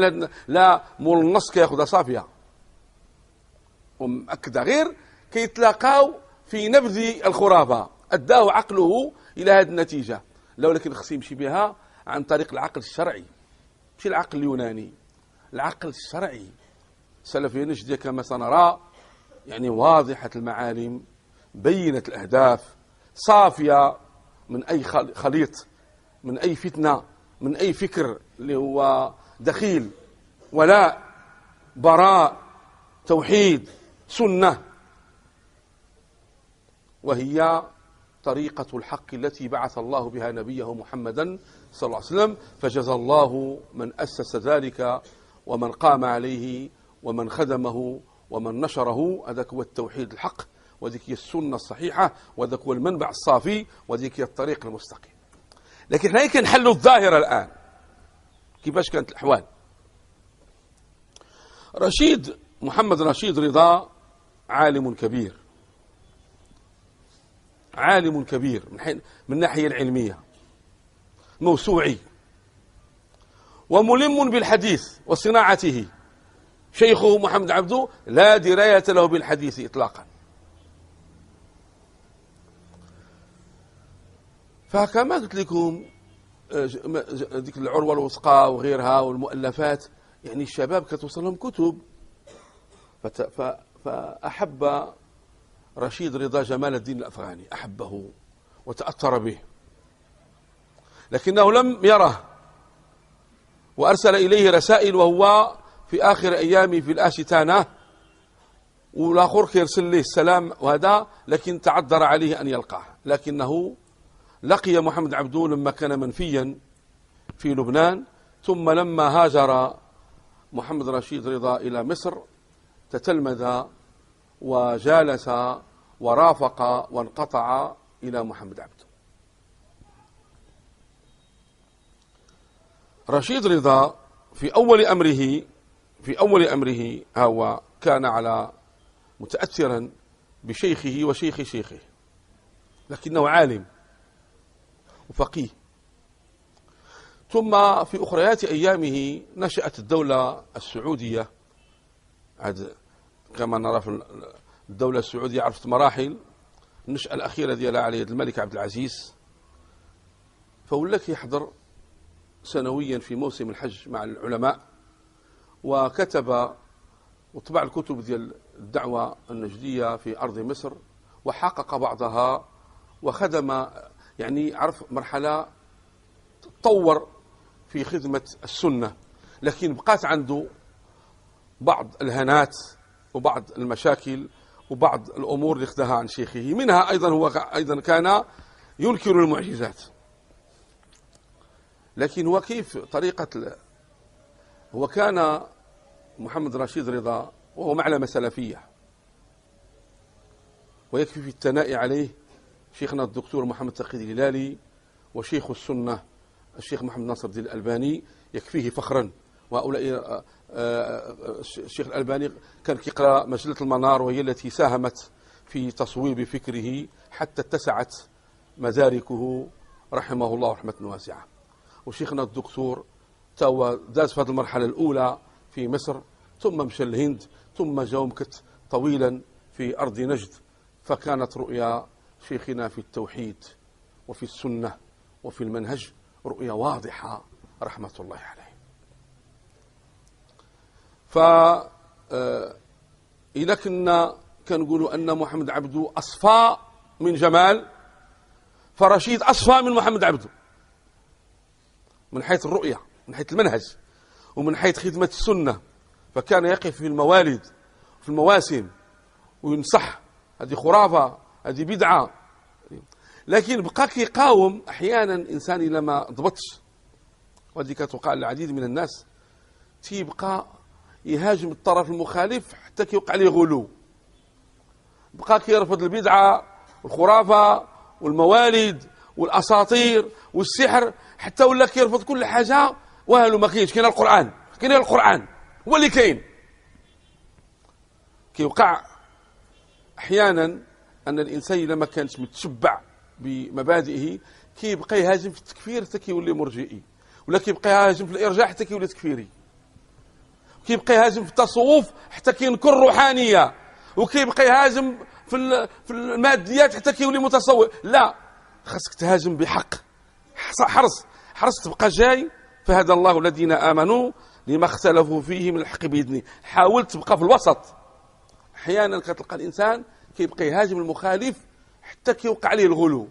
Speaker 1: لا، مول النص كياخذها صافية ومأكدة، غير كيتلاقاو في نبذ الخرافة. أداه عقله إلى هذه النتيجة. لو لكن خص يمشي بها عن طريق العقل الشرعي، مش العقل اليوناني، العقل الشرعي. السلفية نجدية كما سنرى يعني واضحة المعالم، بينة الأهداف، صافية من أي خليط، من أي فتنة، من أي فكر اللي هو دخيل، ولاء، براء، توحيد، سنة. وهي طريقة الحق التي بعث الله بها نبيه محمدا صلى الله عليه وسلم، فجزى الله من أسس ذلك ومن قام عليه ومن خدمه ومن نشره. هذاك هو التوحيد الحق، وذيك هي السنة الصحيحة، وذاك هو المنبع الصافي، وذيك هي الطريق المستقيم. لكن احنا كنحلوا الظاهرة الآن، كيفاش كانت الأحوال. محمد رشيد رضا عالم كبير، عالم كبير من الناحية العلمية، موسوعي، وملم بالحديث وصناعته. شيخه محمد عبده لا دراية له بالحديث إطلاقا. فكما قلت لكم ذيك العروة الوثقى وغيرها والمؤلفات، يعني الشباب كتوصل لهم كتب. فأحب رشيد رضا جمال الدين الأفغاني، أحبه وتأثر به، لكنه لم يره، وأرسل إليه رسائل وهو في آخر أيامه في الآشتانة، والآخر يرسل له السلام وهذا، لكن تعذر عليه أن يلقاه. لكنه لقي محمد عبده لما كان منفيا في لبنان، ثم لما هاجر محمد رشيد رضا إلى مصر تتلمذ وجالس ورافق وانقطع إلى محمد عبده. رشيد رضا في أول أمره هو كان على متأثرا بشيخه وشيخ شيخه، لكنه عالم وفقيه. ثم في أخريات أيامه نشأت الدولة السعودية. كما نرى في الدولة السعودية عرفت مراحل. النشأة الأخيرة ديالها على يد الملك عبد العزيز، فولك يحضر سنويا في موسم الحج مع العلماء، وكتب وطبع الكتب ديال الدعوة النجدية في أرض مصر، وحقق بعضها، وخدم يعني عرف مرحلة تطور في خدمة السنة، لكن بقات عنده بعض الهنات وبعض المشاكل وبعض الأمور اللي اخذها عن شيخه. منها هو أيضا كان ينكر المعجزات. لكن هو كيف طريقة هو كان محمد رشيد رضا وهو معلمة سلفية، ويكفي في الثناء عليه شيخنا الدكتور محمد تقي الهلالي، وشيخ السنة الشيخ محمد ناصر الدين الألباني يكفيه فخرا. وهؤلاء الشيخ الألباني كان يقرأ مجلة المنار، وهي التي ساهمت في تصويب فكره حتى اتسعت مداركه رحمه الله رحمة واسعة. وشيخنا الدكتور توا داز في هذه المرحلة الأولى في مصر، ثم مشى الهند، ثم جاء مكث طويلا في أرض نجد. فكانت رؤيا شيخنا في التوحيد وفي السنة وفي المنهج رؤيا واضحة رحمة الله عليه. إذا كنا كنقولوا أن محمد عبده أصفى من جمال، فرشيد أصفى من محمد عبده من حيث الرؤية، من حيث المنهج، ومن حيث خدمة السنة. فكان يقف في الموالد في المواسم وينصح هذه خرافة، هذه بدعة. لكن بقى كيقاوم أحيانا إنسان إذا ما ضبطش، وهذه كتوقع للعديد من الناس، تيبقى يهاجم الطرف المخالف حتى كيوقع عليه غلو، بقى كيرفض البدعة والخرافة والموالد والأساطير والسحر، حتى ولا كيرفض كل حاجة. وهلو ما كاينش، كاين القرآن، كاين القرآن هو اللي كاين. كيوقع أحيانا أن الإنسان إذا ما كانش متشبع بمبادئه كيبقى يهاجم في التكفير حتى كيولي مرجئي، ولا كيبقى يهاجم في الإرجاع حتى كيولي تكفيري، كيبقى يهاجم في التصوف حتى كينكر روحانية، وكيبقى يهاجم في الماديات حتى كيولي متصوف. لا، خاصك تهاجم بحق. حرص تبقى جاي، فهدى الله الذين آمنوا لما اختلفوا فيه من الحق بإذنه. حاول تبقى في الوسط. أحيانا كتلقى الإنسان كيبقى يهاجم المخالف حتى كيوقع عليه الغلو.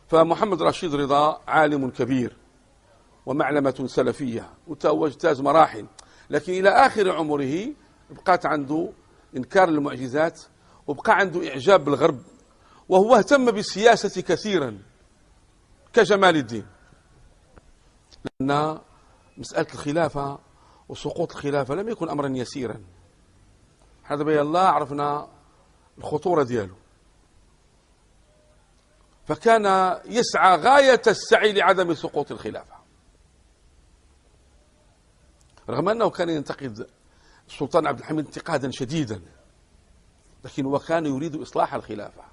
Speaker 1: فمحمد رشيد رضا عالم كبير ومعلمة سلفية، وتاج مراحل، لكن إلى آخر عمره بقات عنده إنكار المعجزات، وبقى عنده إعجاب بالغرب، وهو اهتم بالسياسة كثيرا كجمال الدين، لأن مسألة الخلافة وسقوط الخلافة لم يكن أمرا يسيرا. هذا بيان الله عرفنا الخطورة دياله، فكان يسعى غاية السعي لعدم سقوط الخلافة، رغم أنه كان ينتقد السلطان عبد الحميد انتقادا شديدا، لكن هو كان يريد إصلاح الخلافة.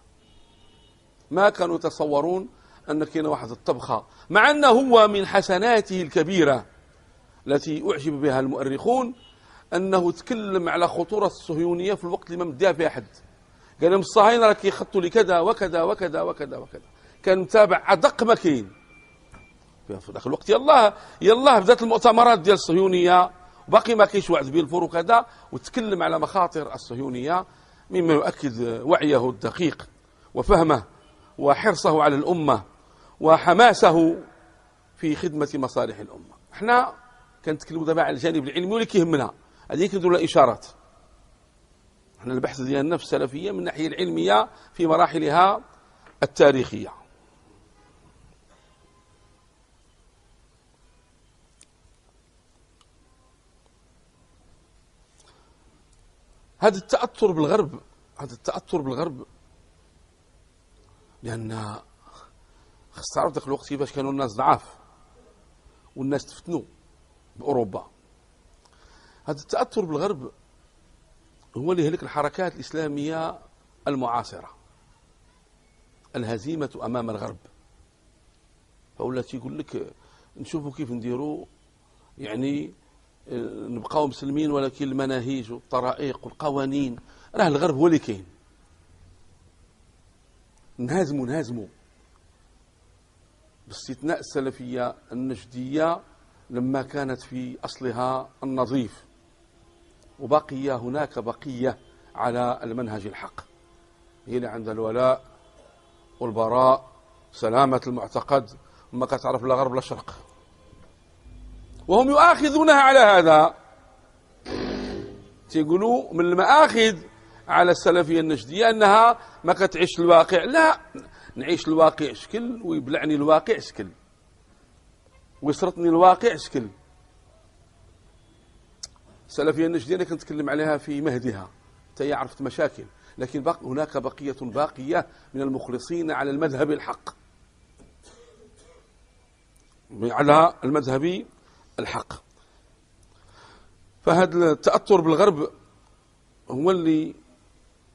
Speaker 1: ما كانوا يتصورون أن كاين واحد الطبخة، مع أنه هو من حسناته الكبيرة التي أعجب بها المؤرخون أنه تكلم على خطورة الصهيونية في الوقت اللي ما مديها فيها حد. قال لهم الصهاينة راه كيخطوا لي كذا وكذا وكذا وكذا وكذا، كان متابع أدق ما كاين في ذاك الوقت. يلاه بدات المؤتمرات ديال الصهيونية وباقي ما كاينش وعد بلفور وكذا، وتكلم على مخاطر الصهيونية، مما يؤكد وعيه الدقيق وفهمه وحرصه على الأمة وحماسه في خدمة مصالح الأمة. احنا كنتكلموا دابا على الجانب العلمي واللي كيهمنا، هذه كنديروا لها إشارات. احنا البحث ديالنا في السلفية من الناحية العلمية في مراحلها التاريخية. هذا التأثر بالغرب لأن خص تعرف ذاك الوقت كيفاش كانوا الناس ضعاف والناس تفتنوا بأوروبا. هذا التأثر بالغرب هو اللي يهلك الحركات الإسلامية المعاصرة، الهزيمة أمام الغرب. فولا تيقول لك نشوفوا كيف نديروا، يعني نبقاو مسلمين ولكن المناهج والطرائق والقوانين راه الغرب هو اللي كاين. نهزموا باستثناء السلفية النجدية لما كانت في أصلها النظيف، وبقي هناك بقية على المنهج الحق، هي اللي عندها الولاء والبراء، سلامة المعتقد، وما كتعرف لا غرب لا شرق، وهم يؤاخذونها على هذا. تيقولوا من المآخذ على السلفية النجدية أنها ما كتعيش الواقع. لا، نعيش الواقع شكل، ويبلعني الواقع شكل، ويسرطني الواقع شكل. السلفية النجدية أنا كنتكلم عليها في مهدها، هي عرفت مشاكل، لكن هناك بقية باقية من المخلصين على المذهب الحق، على المذهب الحق. فهذا التأثر بالغرب هو اللي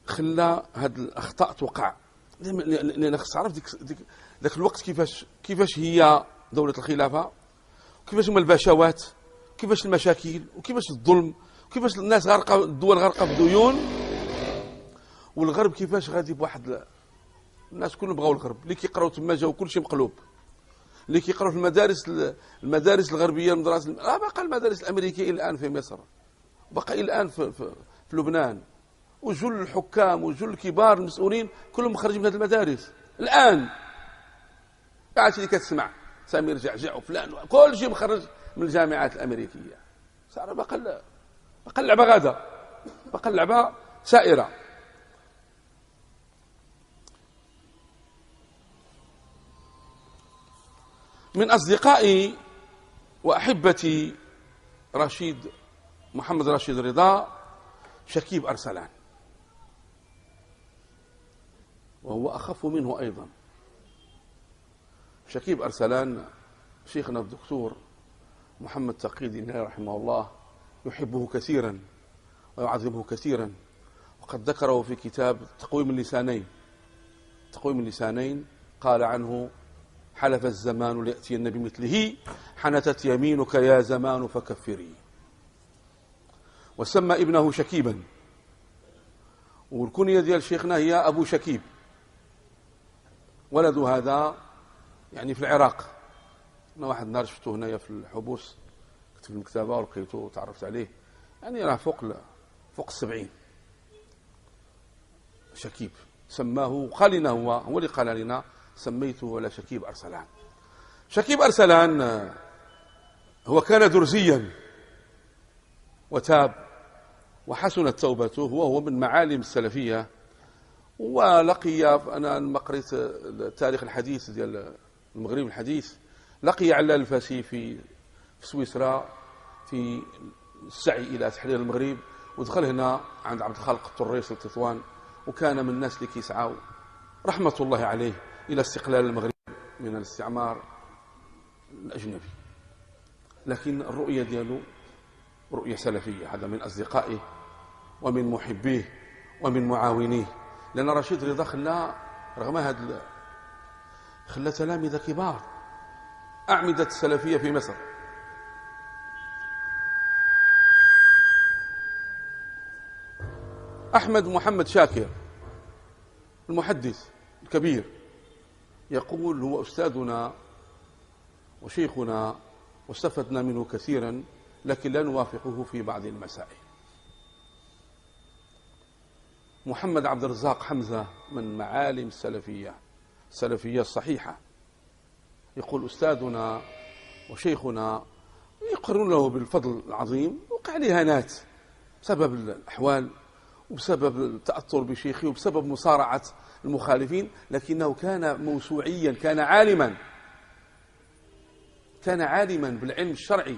Speaker 1: خلى هذه الأخطاء توقع. لأن خص تعرف ذاك الوقت كيفاش هي دولة الخلافة، كيفاش هما البشوات، كيفاش المشاكل، وكيفاش الظلم، وكيفاش الناس غارقة، الدول غارقة في الديون، والغرب كيفاش غادي بواحد. الناس كلهم بغاو الغرب، اللي كيقراو تما جاو كلشي مقلوب، اللي كيقراو في المدارس الغربية، المدارس باقا المدارس الأمريكية الآن في مصر، باقا الآن في لبنان، وجل الحكام وجل الكبار المسؤولين كلهم مخرجين من هذه المدارس الآن. قاعد اللي كتسمع سمير جعجع وفلان كل شيء مخرج من الجامعات الأمريكية. صار باقا اللعبة غادا، باقا اللعبة سائرة. من أصدقائي وأحبتي محمد رشيد رضا شكيب أرسلان، وهو أخف منه أيضا. شكيب أرسلان شيخنا الدكتور محمد تقي الدين رحمه الله يحبه كثيرا ويعظمه كثيرا، وقد ذكره في كتاب تقويم اللسانين قال عنه: حلف الزمان ليأتين بمثله، حنتت يمينك يا زمان فكفري. وسمى ابنه شكيبا، والكنية ديال شيخنا هي أبو شكيب. ولد هذا يعني في العراق. أنا واحد النهار شفته هنايا في الحبوس، كنت في المكتبة ولقيته وتعرفت عليه، يعني راه فوق 70. شكيب سماه، قال لنا هو اللي قال لنا سميته على شكيب أرسلان. شكيب أرسلان هو كان درزيا وتاب وحسنت توبته، وهو من معالم السلفية. ولقي، أنا لما قريت التاريخ الحديث ديال المغرب الحديث، لقي علال الفاسي في سويسرا في السعي إلى تحرير المغرب، ودخل هنا عند عبد الخالق الطريس التطوان، وكان من الناس اللي كيسعوا رحمة الله عليه إلى استقلال المغرب من الاستعمار الأجنبي. لكن الرؤية ديالو رؤية سلفية. هذا من أصدقائه ومن محبيه ومن معاونيه، لأن رشيد رضا خلى رغم هذا خلى تلامذة كبار أعمدة السلفية في مصر. أحمد محمد شاكر المحدث الكبير يقول: هو أستاذنا وشيخنا واستفدنا منه كثيرا، لكن لا نوافقه في بعض المسائل. محمد عبد الرزاق حمزة من معالم السلفية الصحيحة يقول: أستاذنا وشيخنا يقرون له بالفضل العظيم، وقع لي هنات بسبب الأحوال وبسبب التأثر بشيخه وبسبب مصارعة المخالفين، لكنه كان موسوعيا، كان عالما بالعلم الشرعي.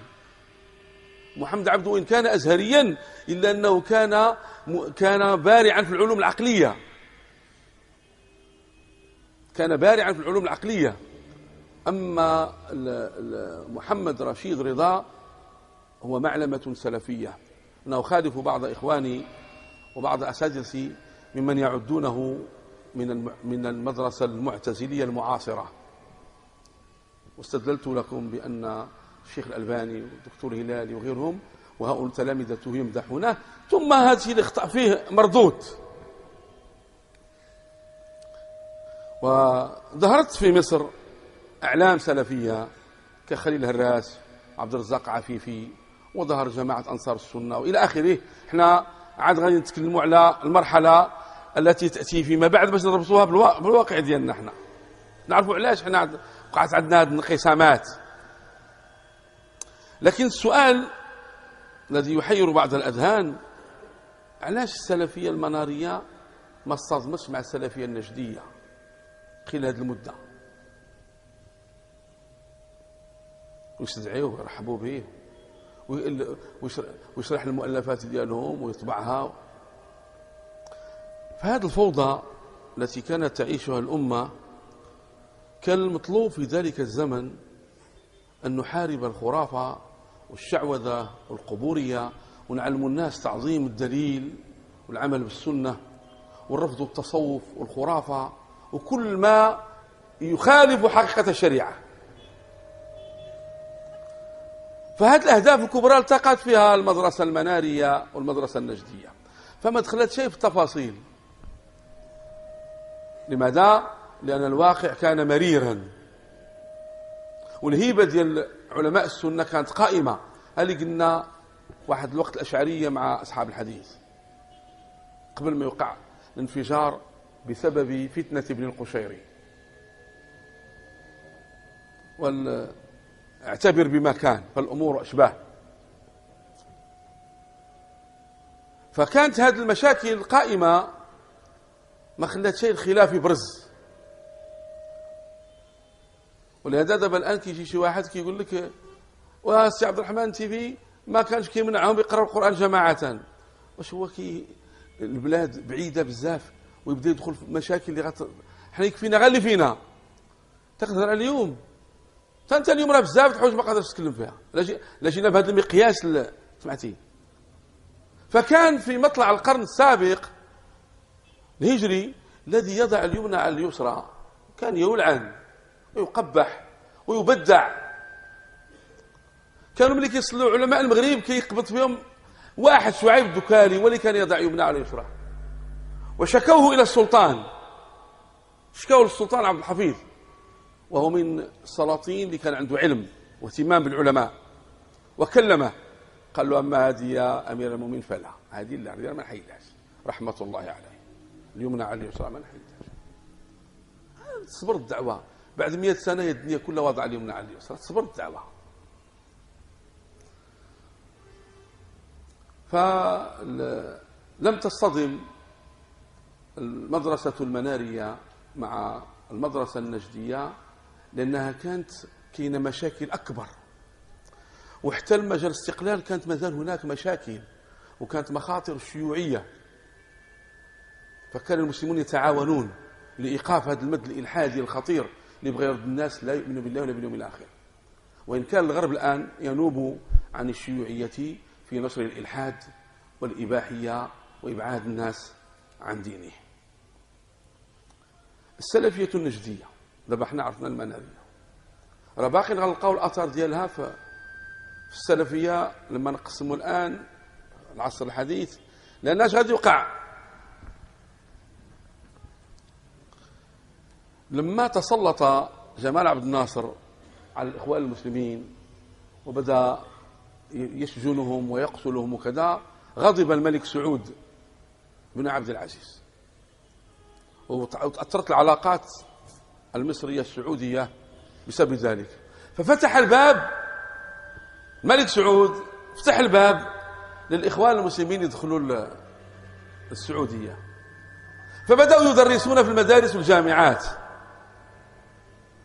Speaker 1: محمد عبده وإن كان أزهريا إلا أنه كان بارعا في العلوم العقلية، أما محمد رشيد رضا هو معلمة سلفية. أنا أخالف بعض إخواني وبعض أساتذتي ممن يعدونه من المدرسة المعتزلية المعاصرة، واستدللت لكم بأن الشيخ الألباني والدكتور هلالي وغيرهم وهؤلاء تلامذته يمدحونه، ثم هذه الأخطاء فيه مردود. وظهرت في مصر أعلام سلفية كخليل هراس، عبد الرزاق عفيفي، وظهر جماعة أنصار السنة وإلى آخره. احنا عاد غادي نتكلموا على المرحلة التي تأتي فيما بعد باش نربطوها بالواقع ديالنا. احنا نعرفوا علاش احنا وقعت عندنا هذه الانقسامات. لكن السؤال الذي يحير بعض الأذهان: علاش السلفية المنارية ما اصطدمتش مع السلفية النجدية خلال هذه المدة؟ ويستدعيوه ويرحبوا به ويشرح المؤلفات ديالهم ويطبعها. فهذه الفوضى التي كانت تعيشها الأمة كان المطلوب في ذلك الزمن أن نحارب الخرافة والشعوذة والقبورية، ونعلم الناس تعظيم الدليل والعمل بالسنة والرفض التصوف والخرافة وكل ما يخالف حقيقة الشريعة. فهذه الأهداف الكبرى التقت فيها المدرسة المنارية والمدرسة النجدية، فما دخلت شيء في التفاصيل. لماذا؟ لأن الواقع كان مريرا، والهيبة ديال علماء السنة كانت قائمة. هل قلنا واحد الوقت الأشعرية مع أصحاب الحديث قبل ما يوقع الانفجار بسبب فتنة ابن القشيري، واعتبر بما كان فالأمور أشباه. فكانت هذه المشاكل قائمة، ما خلت شيء الخلاف يبرز. ولهذا دابا الآن كيجي شي واحد كيقول لك: وسي عبد الرحمن تيفي ما كانش كيمنعهم يقراوا القرآن جماعة. واش هو البلاد بعيدة بزاف ويبدا يدخل في مشاكل اللي حنا يكفينا غير اللي فينا. تقدر اليوم انت اليوم راه بزاف الحوايج ما قادرش تتكلم فيها، لا جينا بهذا المقياس سمعتي. فكان في مطلع القرن السابق الهجري الذي يضع اليمنى على اليسرى كان يلعن ويقبح ويبدع. كانوا ملي كيصلوا علماء المغرب كيقبض فيهم واحد شعيب الدكالي واللي كان يضع يمنى على اليسرى، وشكوه إلى السلطان، شكوه للسلطان عبد الحفيظ، وهو من السلاطين اللي كان عنده علم واهتمام بالعلماء، وكلمه قال له: أما هذه يا أمير المؤمنين فلا، هذه لا ما نحيدهاش، رحمة الله عليه، اليمنى على اليسرى ما نحيدهاش. تصبر الدعوة بعد 100 سنة الدنيا كلها وضع اليمنى على اليسرى، تصبر الدعوة. فلم تصطدم المدرسة المنارية مع المدرسة النجدية لأنها كانت كاينة مشاكل أكبر، وحتى مجال الاستقلال كانت مازال هناك مشاكل وكانت مخاطر الشيوعية. فكان المسلمون يتعاونون لإيقاف هذا المد الإلحادي الخطير اللي يبغى يرد الناس لا يؤمنوا بالله ولا باليوم الآخر. وإن كان الغرب الآن ينوب عن الشيوعية في نشر الإلحاد والإباحية وإبعاد الناس عن دينه. السلفية النجدية دابا حنا عرفنا المنهجية، راه باقي غنلقاو الأثر ديالها في السلفية لما نقسموا الآن العصر الحديث، لأن اش غادي يوقع؟ لما تسلط جمال عبد الناصر على الإخوان المسلمين وبدأ يسجنهم ويقتلهم وكذا، غضب الملك سعود بن عبد العزيز، وتأثرت العلاقات المصرية السعودية بسبب ذلك، ففتح الباب الملك سعود، فتح الباب للإخوان المسلمين يدخلوا السعودية، فبدأوا يدرسون في المدارس والجامعات.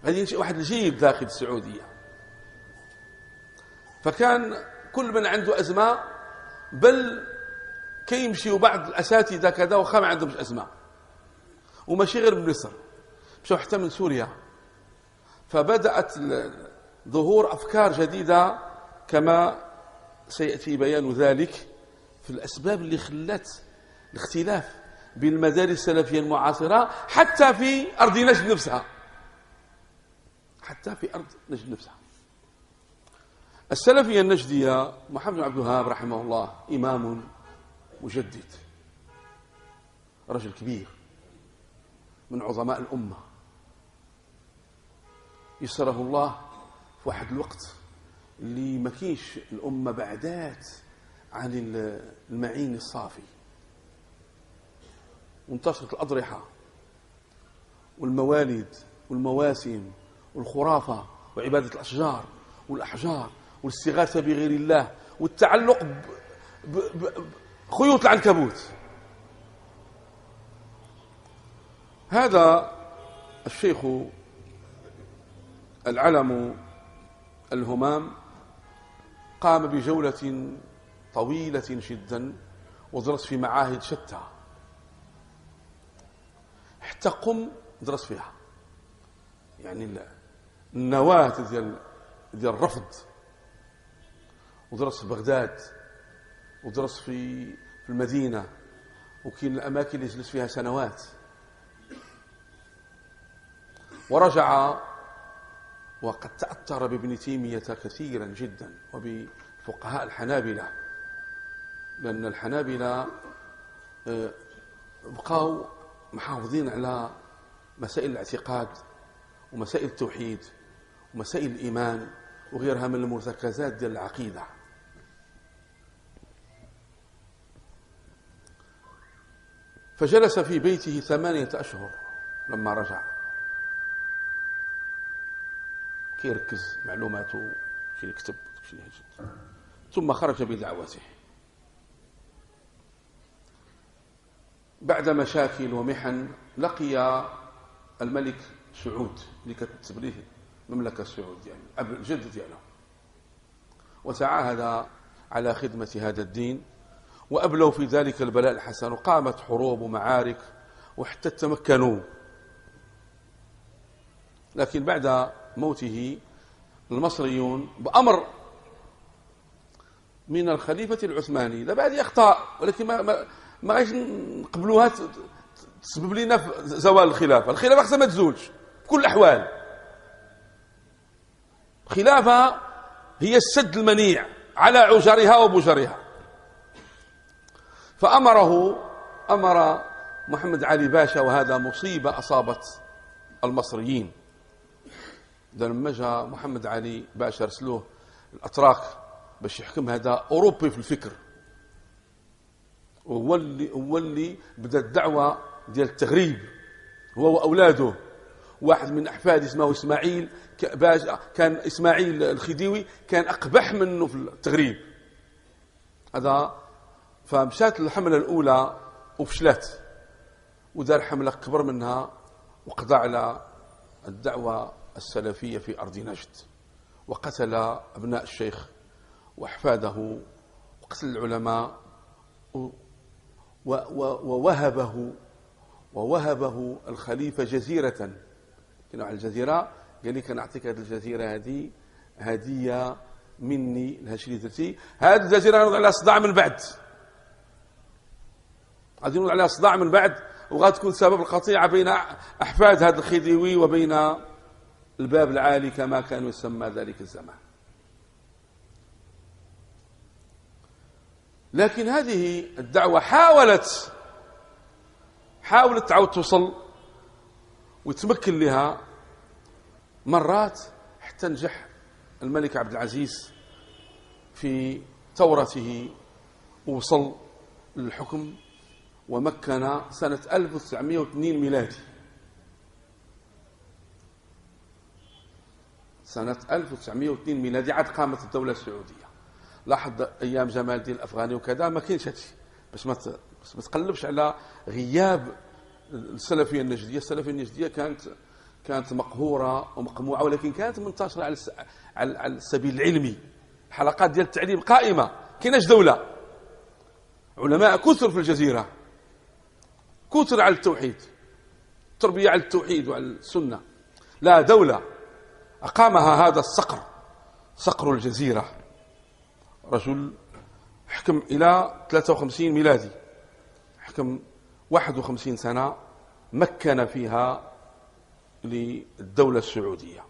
Speaker 1: هذه ينشئ واحد الجيل داخل السعودية. فكان كل من عنده أزمة، بل كيمشيوا بعض الأساتذة كذا وخا ما عندهمش أزمة، وماشي غير من مصر، مشوا حتى من سوريا. فبدأت ظهور أفكار جديدة كما سيأتي بيان ذلك في الأسباب اللي خلت الاختلاف بين المدارس السلفية المعاصرة حتى في أرض نجد نفسها، حتى في أرض نجد نفسها. السلفية النجدية، محمد بن عبد الوهاب رحمه الله إمام مجدد، رجل كبير من عظماء الأمة، يسره الله في واحد الوقت اللي ما كاينش الأمة بعدات عن المعين الصافي، وانتشرت الأضرحة والموالد والمواسم والخرافة وعبادة الأشجار والأحجار والاستغاثة بغير الله والتعلق بخيوط العنكبوت. هذا الشيخ العلم الهمام قام بجولة طويلة جدا ودرس في معاهد شتى، حتى قم درس فيها، يعني النواة ديال الرفض، ودرس في بغداد، ودرس في المدينة، وكاين الأماكن اللي يجلس فيها سنوات. ورجع وقد تأثر بابن تيمية كثيرا جدا وبفقهاء الحنابلة، لأن الحنابلة بقوا محافظين على مسائل الاعتقاد ومسائل التوحيد ومسائل الإيمان وغيرها من المرتكزات ديال العقيدة. فجلس في بيته 8 أشهر لما رجع، كيركز معلوماته، شي يكتب شي يجد، ثم خرج بدعوته بعد مشاكل ومحن. لقي الملك سعود اللي كتبليه المملكة السعودية، يعني أب الجد دياله، وتعاهد على خدمة هذا الدين، وأبلوا في ذلك البلاء الحسن، وقامت حروب ومعارك وحتى تمكنوا. لكن بعد موته المصريون بأمر من الخليفة العثماني، لا بعد أخطاء، ولكن ما غايش نقبلوها تسبب لنا في زوال الخلافة. الخلافة خصها ما تزولش بكل الأحوال. الخلافة هي السد المنيع على عجرها وبجرها. أمر محمد علي باشا، وهذا مصيبة أصابت المصريين. لما جاء محمد علي باشا رسلوه الأتراك باش يحكم هذا أوروبي في الفكر، وهو اللي بدأ الدعوة ديال التغريب، هو وأولاده. واحد من أحفاد اسمه إسماعيل كان إسماعيل الخديوي كان أقبح منه في التغريب هذا. فمشات الحملة الأولى وفشلت، ودار حملة كبر منها وقضى على الدعوة السلفية في أرض نجد، وقتل أبناء الشيخ وأحفاده، وقتل العلماء، ووهبه الخليفة جزيرة. كانوا على الجزيرة، قال لي كنعطيك هذه الجزيرة هذه هدية مني لهادشي اللي درتي. هذه الجزيرة غنوض عليها صداع من بعد، غادي ينوض عليها صداع من بعد، وغتكون سبب القطيعة بين أحفاد هذا الخديوي وبين الباب العالي كما كان يسمى ذلك الزمان. لكن هذه الدعوة حاولت تعود توصل ويتمكن لها مرات، حتى نجح الملك عبد العزيز في ثورته ووصل للحكم ومكن سنة 1902 ميلادي. سنة 1902 ميلادي عاد قامت الدولة السعودية. لاحظ أيام جمال الدين الأفغاني وكذا ما كاينش هادشي، باش ما تقلبش على غياب السلفية النجدية. السلفية النجدية كانت مقهورة ومقموعة، ولكن كانت منتشرة على السبيل العلمي. الحلقات ديال التعليم قائمة، كايناش دولة. علماء كثر في الجزيرة، كثر على التوحيد، تربية على التوحيد وعلى السنة. لا دولة أقامها هذا صقر الجزيرة، رجل حكم إلى 53 ميلادي، حكم 51 سنة مكن فيها للدولة السعودية.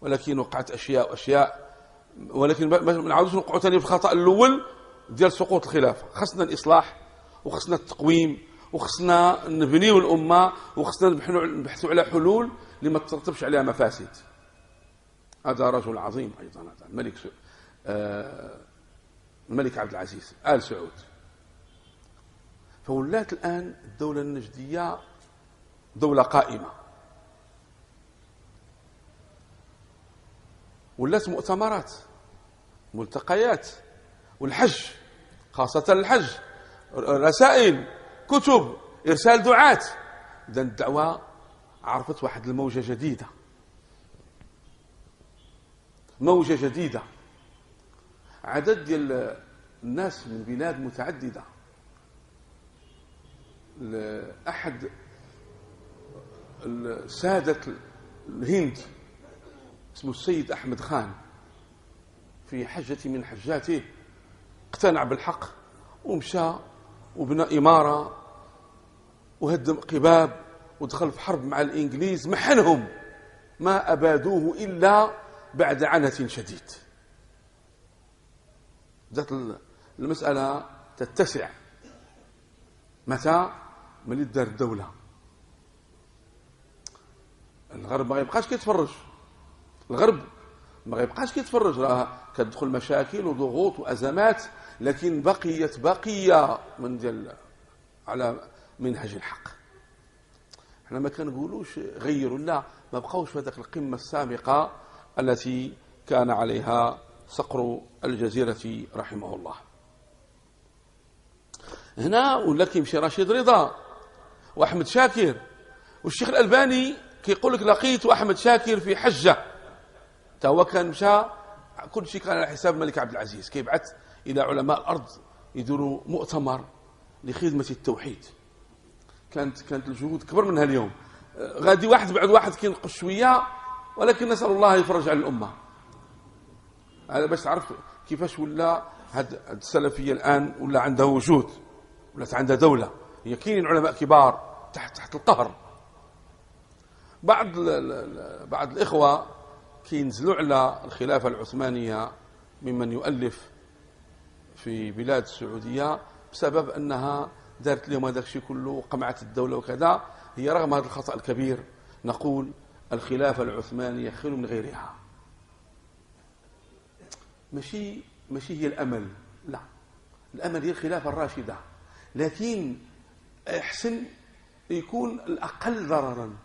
Speaker 1: ولكن وقعت أشياء، ولكن ما نعاودوش نوقعوا ثاني في الخطأ الأول ديال سقوط الخلافة. خصنا الإصلاح وخصنا التقويم وخصنا نبنيو الأمة وخصنا نبحثوا على حلول لما ترتبش عليها مفاسد. هذا رجل عظيم أيضا، هذا الملك عبد العزيز آل سعود. فولات الآن الدولة النجدية دولة قائمة، ولات مؤتمرات، ملتقيات، والحج، خاصة الحج، رسائل، كتب، إرسال دعاة. إذن الدعوة عرفت واحد الموجة جديدة، موجة جديدة. عدد ديال الناس من بلاد متعددة. أحد سادة الهند اسمه السيد أحمد خان في حجة من حجاته اقتنع بالحق ومشى وبنى إمارة وهدم قباب ودخل في حرب مع الإنجليز، محنهم ما أبادوه إلا بعد عنة شديد. ذات المسألة تتسع متى؟ ملي دار الدولة. الغرب ما غيبقاش كيتفرج، الغرب ما غيبقاش كيتفرج، راه كتدخل مشاكل وضغوط وأزمات، لكن بقيت بقية من ديال على منهج الحق. احنا ما كنقولوش غيروا، لا، ما بقاوش في هذاك القمة السامقة التي كان عليها صقر الجزيرة رحمه الله. هنا ولا كيمشي رشيد رضا وأحمد شاكر، والشيخ الألباني كيقول لك لقيت أحمد شاكر في حجة، تا هو كان مشى، كل شيء كان على حساب الملك عبد العزيز، كيبعث إلى علماء الأرض يديروا مؤتمر لخدمة التوحيد. كانت الجهود كبر منها اليوم. غادي واحد بعد واحد كينقص شوية، ولكن نسأل الله يفرج على الأمة. هذا باش تعرف كيفاش ولا هاد السلفية الآن ولا عندها وجود، ولا عندها دولة. هي كاينين علماء كبار تحت القهر. بعض الإخوة كينزلوا على الخلافة العثمانية ممن يؤلف في بلاد السعودية بسبب أنها دارت لهم هذا الشيء كله وقمعت الدولة وكذا. هي رغم هذا الخطأ الكبير نقول الخلافة العثمانية خير من غيرها. ماشي هي الأمل، لا، الأمل هي الخلافة الراشدة، لكن أحسن يكون الأقل ضررا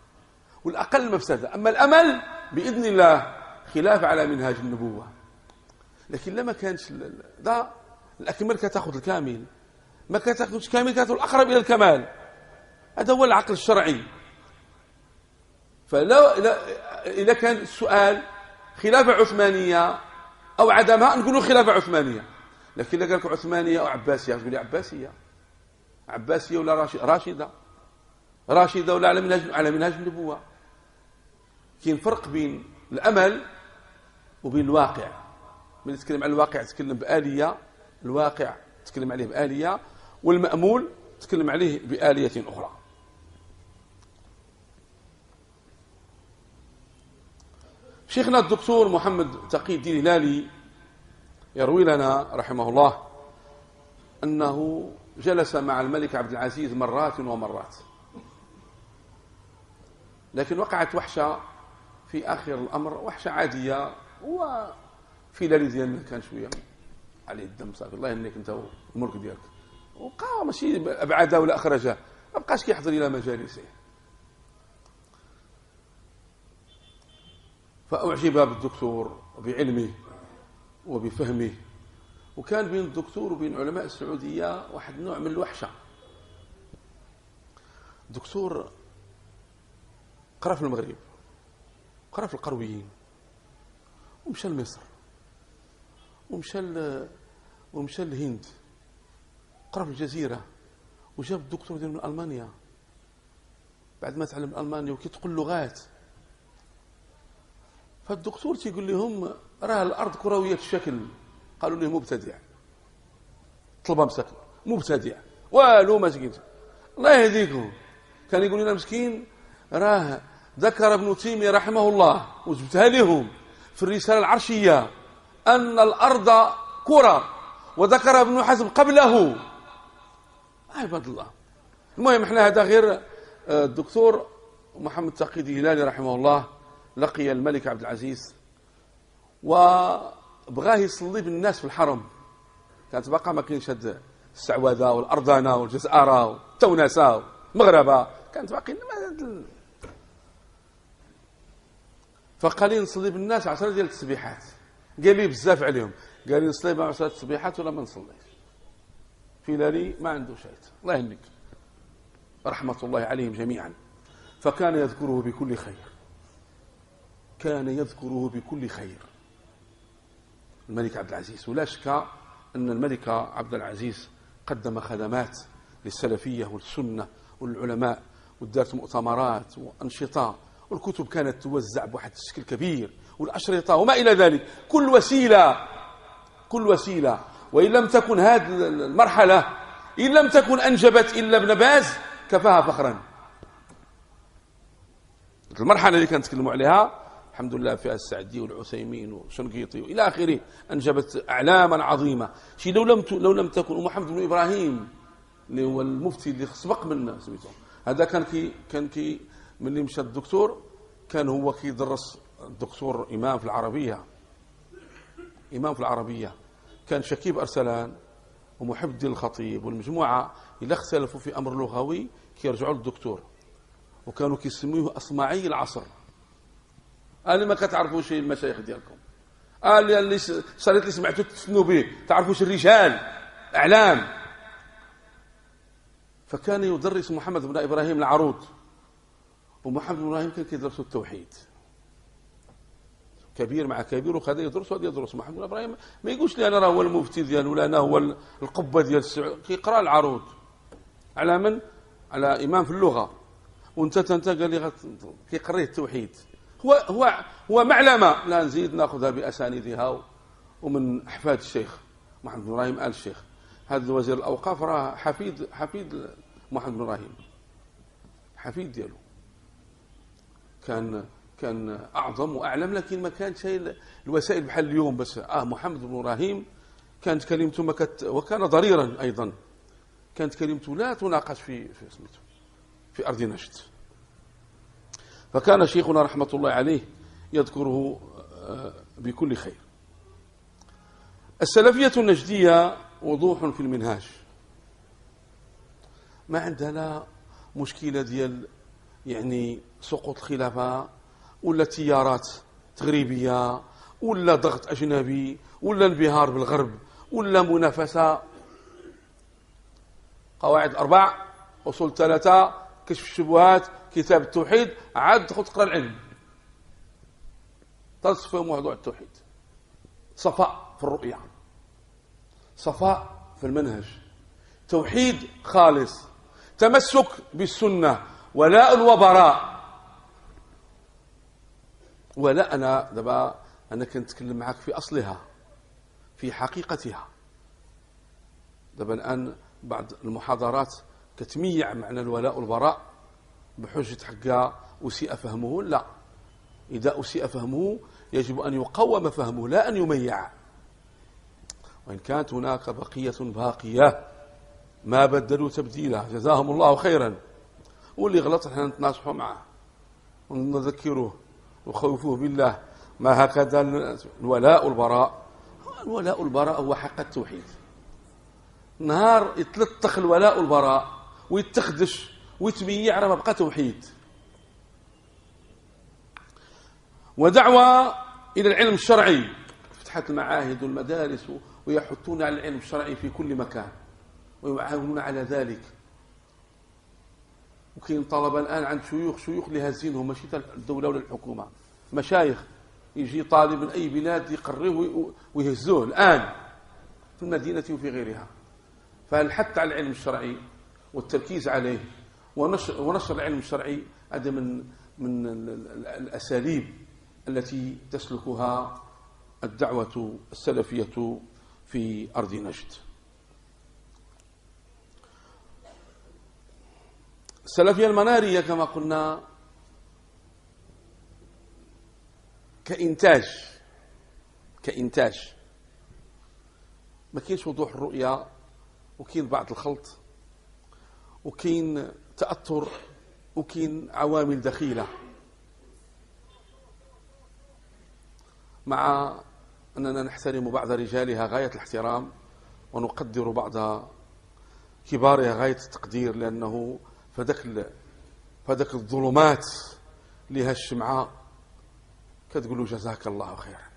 Speaker 1: والأقل مفسدة. أما الأمل بإذن الله خلافة على منهاج النبوة. لكن لما كانش ده الأكمل كتاخذ الكامل، ما كتاخذش كامل كتاخذ الأقرب إلى الكمال. هذا هو العقل الشرعي. فلو إذا كان السؤال خلافة عثمانية أو عدمها نقولوا خلافة عثمانية، لكن إذا قالك عثمانية أو عباسية تقول لي عباسية ولا راشدة ولا على منهاج النبوة. كاين فرق بين الأمل وبين الواقع. من تتكلم عن الواقع تتكلم بآلية، الواقع تتكلم عليه بآلية، والمأمول تتكلم عليه بآلية أخرى. شيخنا الدكتور محمد تقي الدين الهلالي يروي لنا رحمه الله أنه جلس مع الملك عبد العزيز مرات ومرات، لكن وقعت وحشة في آخر الأمر، وحشة عادية، وفي ليلة ديالنا كان شوية عليه الدم صافي، الله يهنيك أنت الملك ديالك، وبقى ماشي أبعده ولا أخرجه، ما بقاش كيحضر إلى مجالسه. فأعجب بالدكتور بعلمه وبفهمه، وكان بين الدكتور وبين علماء السعودية واحد نوع من الوحشة. الدكتور قرأ في المغرب، قرأ في القرويين، ومشى لمصر، ومشى للهند، قرأ في الجزيرة، وجاب الدكتور ديال من ألمانيا بعد ما تعلم الألمانيا وكيتقول لغات. فالدكتور تيقول لهم راه الأرض كروية الشكل، قالوا له مبتدع، طلبة مسكين مبتدع والو مسكين، الله يهديكم. كان يقول لنا مسكين راه ذكر ابن تيمية رحمه الله وجبتها لهم في الرسالة العرشية أن الأرض كرة، وذكر ابن حزم قبله. عباد الله. المهم احنا هذا غير الدكتور محمد تقي الدين الهلالي رحمه الله لقي الملك عبد العزيز وبغاه يصلي بالناس في الحرم. كانت باقا ما كاينش هاد السعوذة والأرضانة والجزائرة والتونسة والمغربة، كانت باقي. فقال لي نصلي بالناس 10 ديال التسبيحات، قال لي بزاف عليهم، قال لي نصلي ب 10 تسبيحات ولا ما نصليش. في لالي ما عنده شيء، الله يهنيك، رحمة الله عليهم جميعا. فكان يذكره بكل خير، كان يذكره بكل خير الملك عبد العزيز. ولا شك أن الملك عبد العزيز قدم خدمات للسلفية والسنة والعلماء، ودارت مؤتمرات وأنشطة، والكتب كانت توزع بواحد الشكل كبير، والأشرطة وما إلى ذلك، كل وسيلة. وإن لم تكن هذه المرحلة، إن لم تكن أنجبت إلا ابن باز كفاها فخرا. المرحلة اللي كانت تكلموا عليها الحمد لله فيها السعدي والعثيمين وشنقيطي وإلى آخره، أنجبت أعلاما عظيمة. شي لو لم تكن ومحمد بن إبراهيم اللي هو المفتي اللي سبق منا سميتو، هذا كان كي ملي مشى الدكتور كان هو كيدرس الدكتور إمام في العربية، كان شكيب أرسلان ومحب الدين الخطيب والمجموعة إذا اختلفوا في أمر لغوي كيرجعوا للدكتور، وكانوا كيسموه أصمعي العصر. قال ما كتعرفوش المشايخ ديالكم، قال اللي صارت لي سمعتوا تسنوا به، تعرفوش الرجال أعلام. فكان يدرس محمد بن إبراهيم العروض، ومحمد بن إبراهيم كان كيدرسوا التوحيد كبير مع كبير، وخذا يدرس وهذا يدرس. محمد بن إبراهيم ما يقولش لي أنا راه هو المفتي ديالو ولا أنا هو القبة ديال السعود، كيقرأ العروض على من؟ على إمام في اللغة، وانت قال لي كيقريه التوحيد. هو معلمة، لا نزيد ناخذها بأسانيدها ومن أحفاد الشيخ محمد بن إبراهيم آل الشيخ. هذا وزير الأوقاف راه حفيد محمد بن إبراهيم، حفيد ديالو، كان أعظم وأعلم، لكن ما كانت شيء الوسائل بحال اليوم. بس محمد بن إبراهيم كانت كلمته وكان ضريرا أيضا، كانت كلمته لا تناقش في أرض نجد. فكان شيخنا رحمة الله عليه يذكره بكل خير. السلفية النجدية وضوح في المنهاج، ما عندنا مشكلة ديال يعني سقوط الخلافة ولا تيارات تغريبية ولا ضغط أجنبي ولا انبهار بالغرب ولا منافسة. قواعد 4، أصول 3، كشف الشبهات، كتاب التوحيد، عاد تدخل تقرأ العلم، تصفى موضوع التوحيد، صفاء في الرؤية، صفاء في المنهج، توحيد خالص، تمسك بالسنة، ولاء وبراء. ولا أنا دابا أنا كنتكلم معك في أصلها، في حقيقتها. دابا الآن بعض المحاضرات كتميع معنى الولاء والبراء بحجة حقها وسيء فهمه. لا، إذا أسيء فهمه يجب أن يقوم فهمه لا أن يميع. وإن كانت هناك بقية باقية ما بدلوا تبديلا جزاهم الله خيرا، واللي غلط احنا نتناصحوا معه ونذكروه ونخوفوه بالله. ما هكذا الولاء والبراء. الولاء والبراء هو حق التوحيد. نهار يتلطخ الولاء والبراء ويتخدش ويتميع راه ما بقى توحيد. ودعوة إلى العلم الشرعي، فتحت المعاهد والمدارس ويحثون على العلم الشرعي في كل مكان ويعاونون على ذلك. وكاين طلبة الآن عند شيوخ اللي هازينهم ماشي الدولة ولا الحكومة، مشايخ. يجي طالب من أي بلاد يقرره ويهزوه الآن في المدينة وفي غيرها. فالحث على العلم الشرعي والتركيز عليه ونشر العلم الشرعي هذا من الأساليب التي تسلكها الدعوة السلفية في أرض نجد. السلفية المنارية كما قلنا كإنتاج ما كاينش وضوح الرؤية، وكاين بعض الخلط، وكاين تأثر، وكاين عوامل دخيلة. مع أننا نحترم بعض رجالها غاية الاحترام ونقدر بعض كبارها غاية التقدير، لأنه فدك الظلمات لها الشمعة كتقول له جزاك الله خيرا.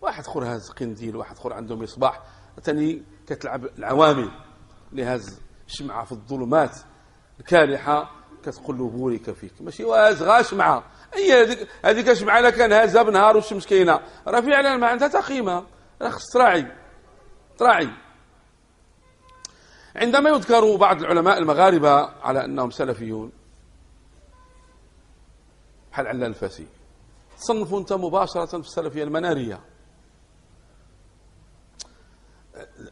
Speaker 1: واحد اخر هاز قنديل، واحد اخر عنده مصباح، ثاني كتلعب العوامل لهاز الشمعة في الظلمات الكالحة كتقول له بورك فيك. ماشي واز غا شمعة، اي هذيك الشمعة لا كان هازها بنهار والشمس كاينه راه فعلا ما عندها قيمة، راه خص تراعي. عندما يذكر بعض العلماء المغاربة على أنهم سلفيون بحال علان الفاسي، تصنفوا أنت مباشرة في السلفية المنارية.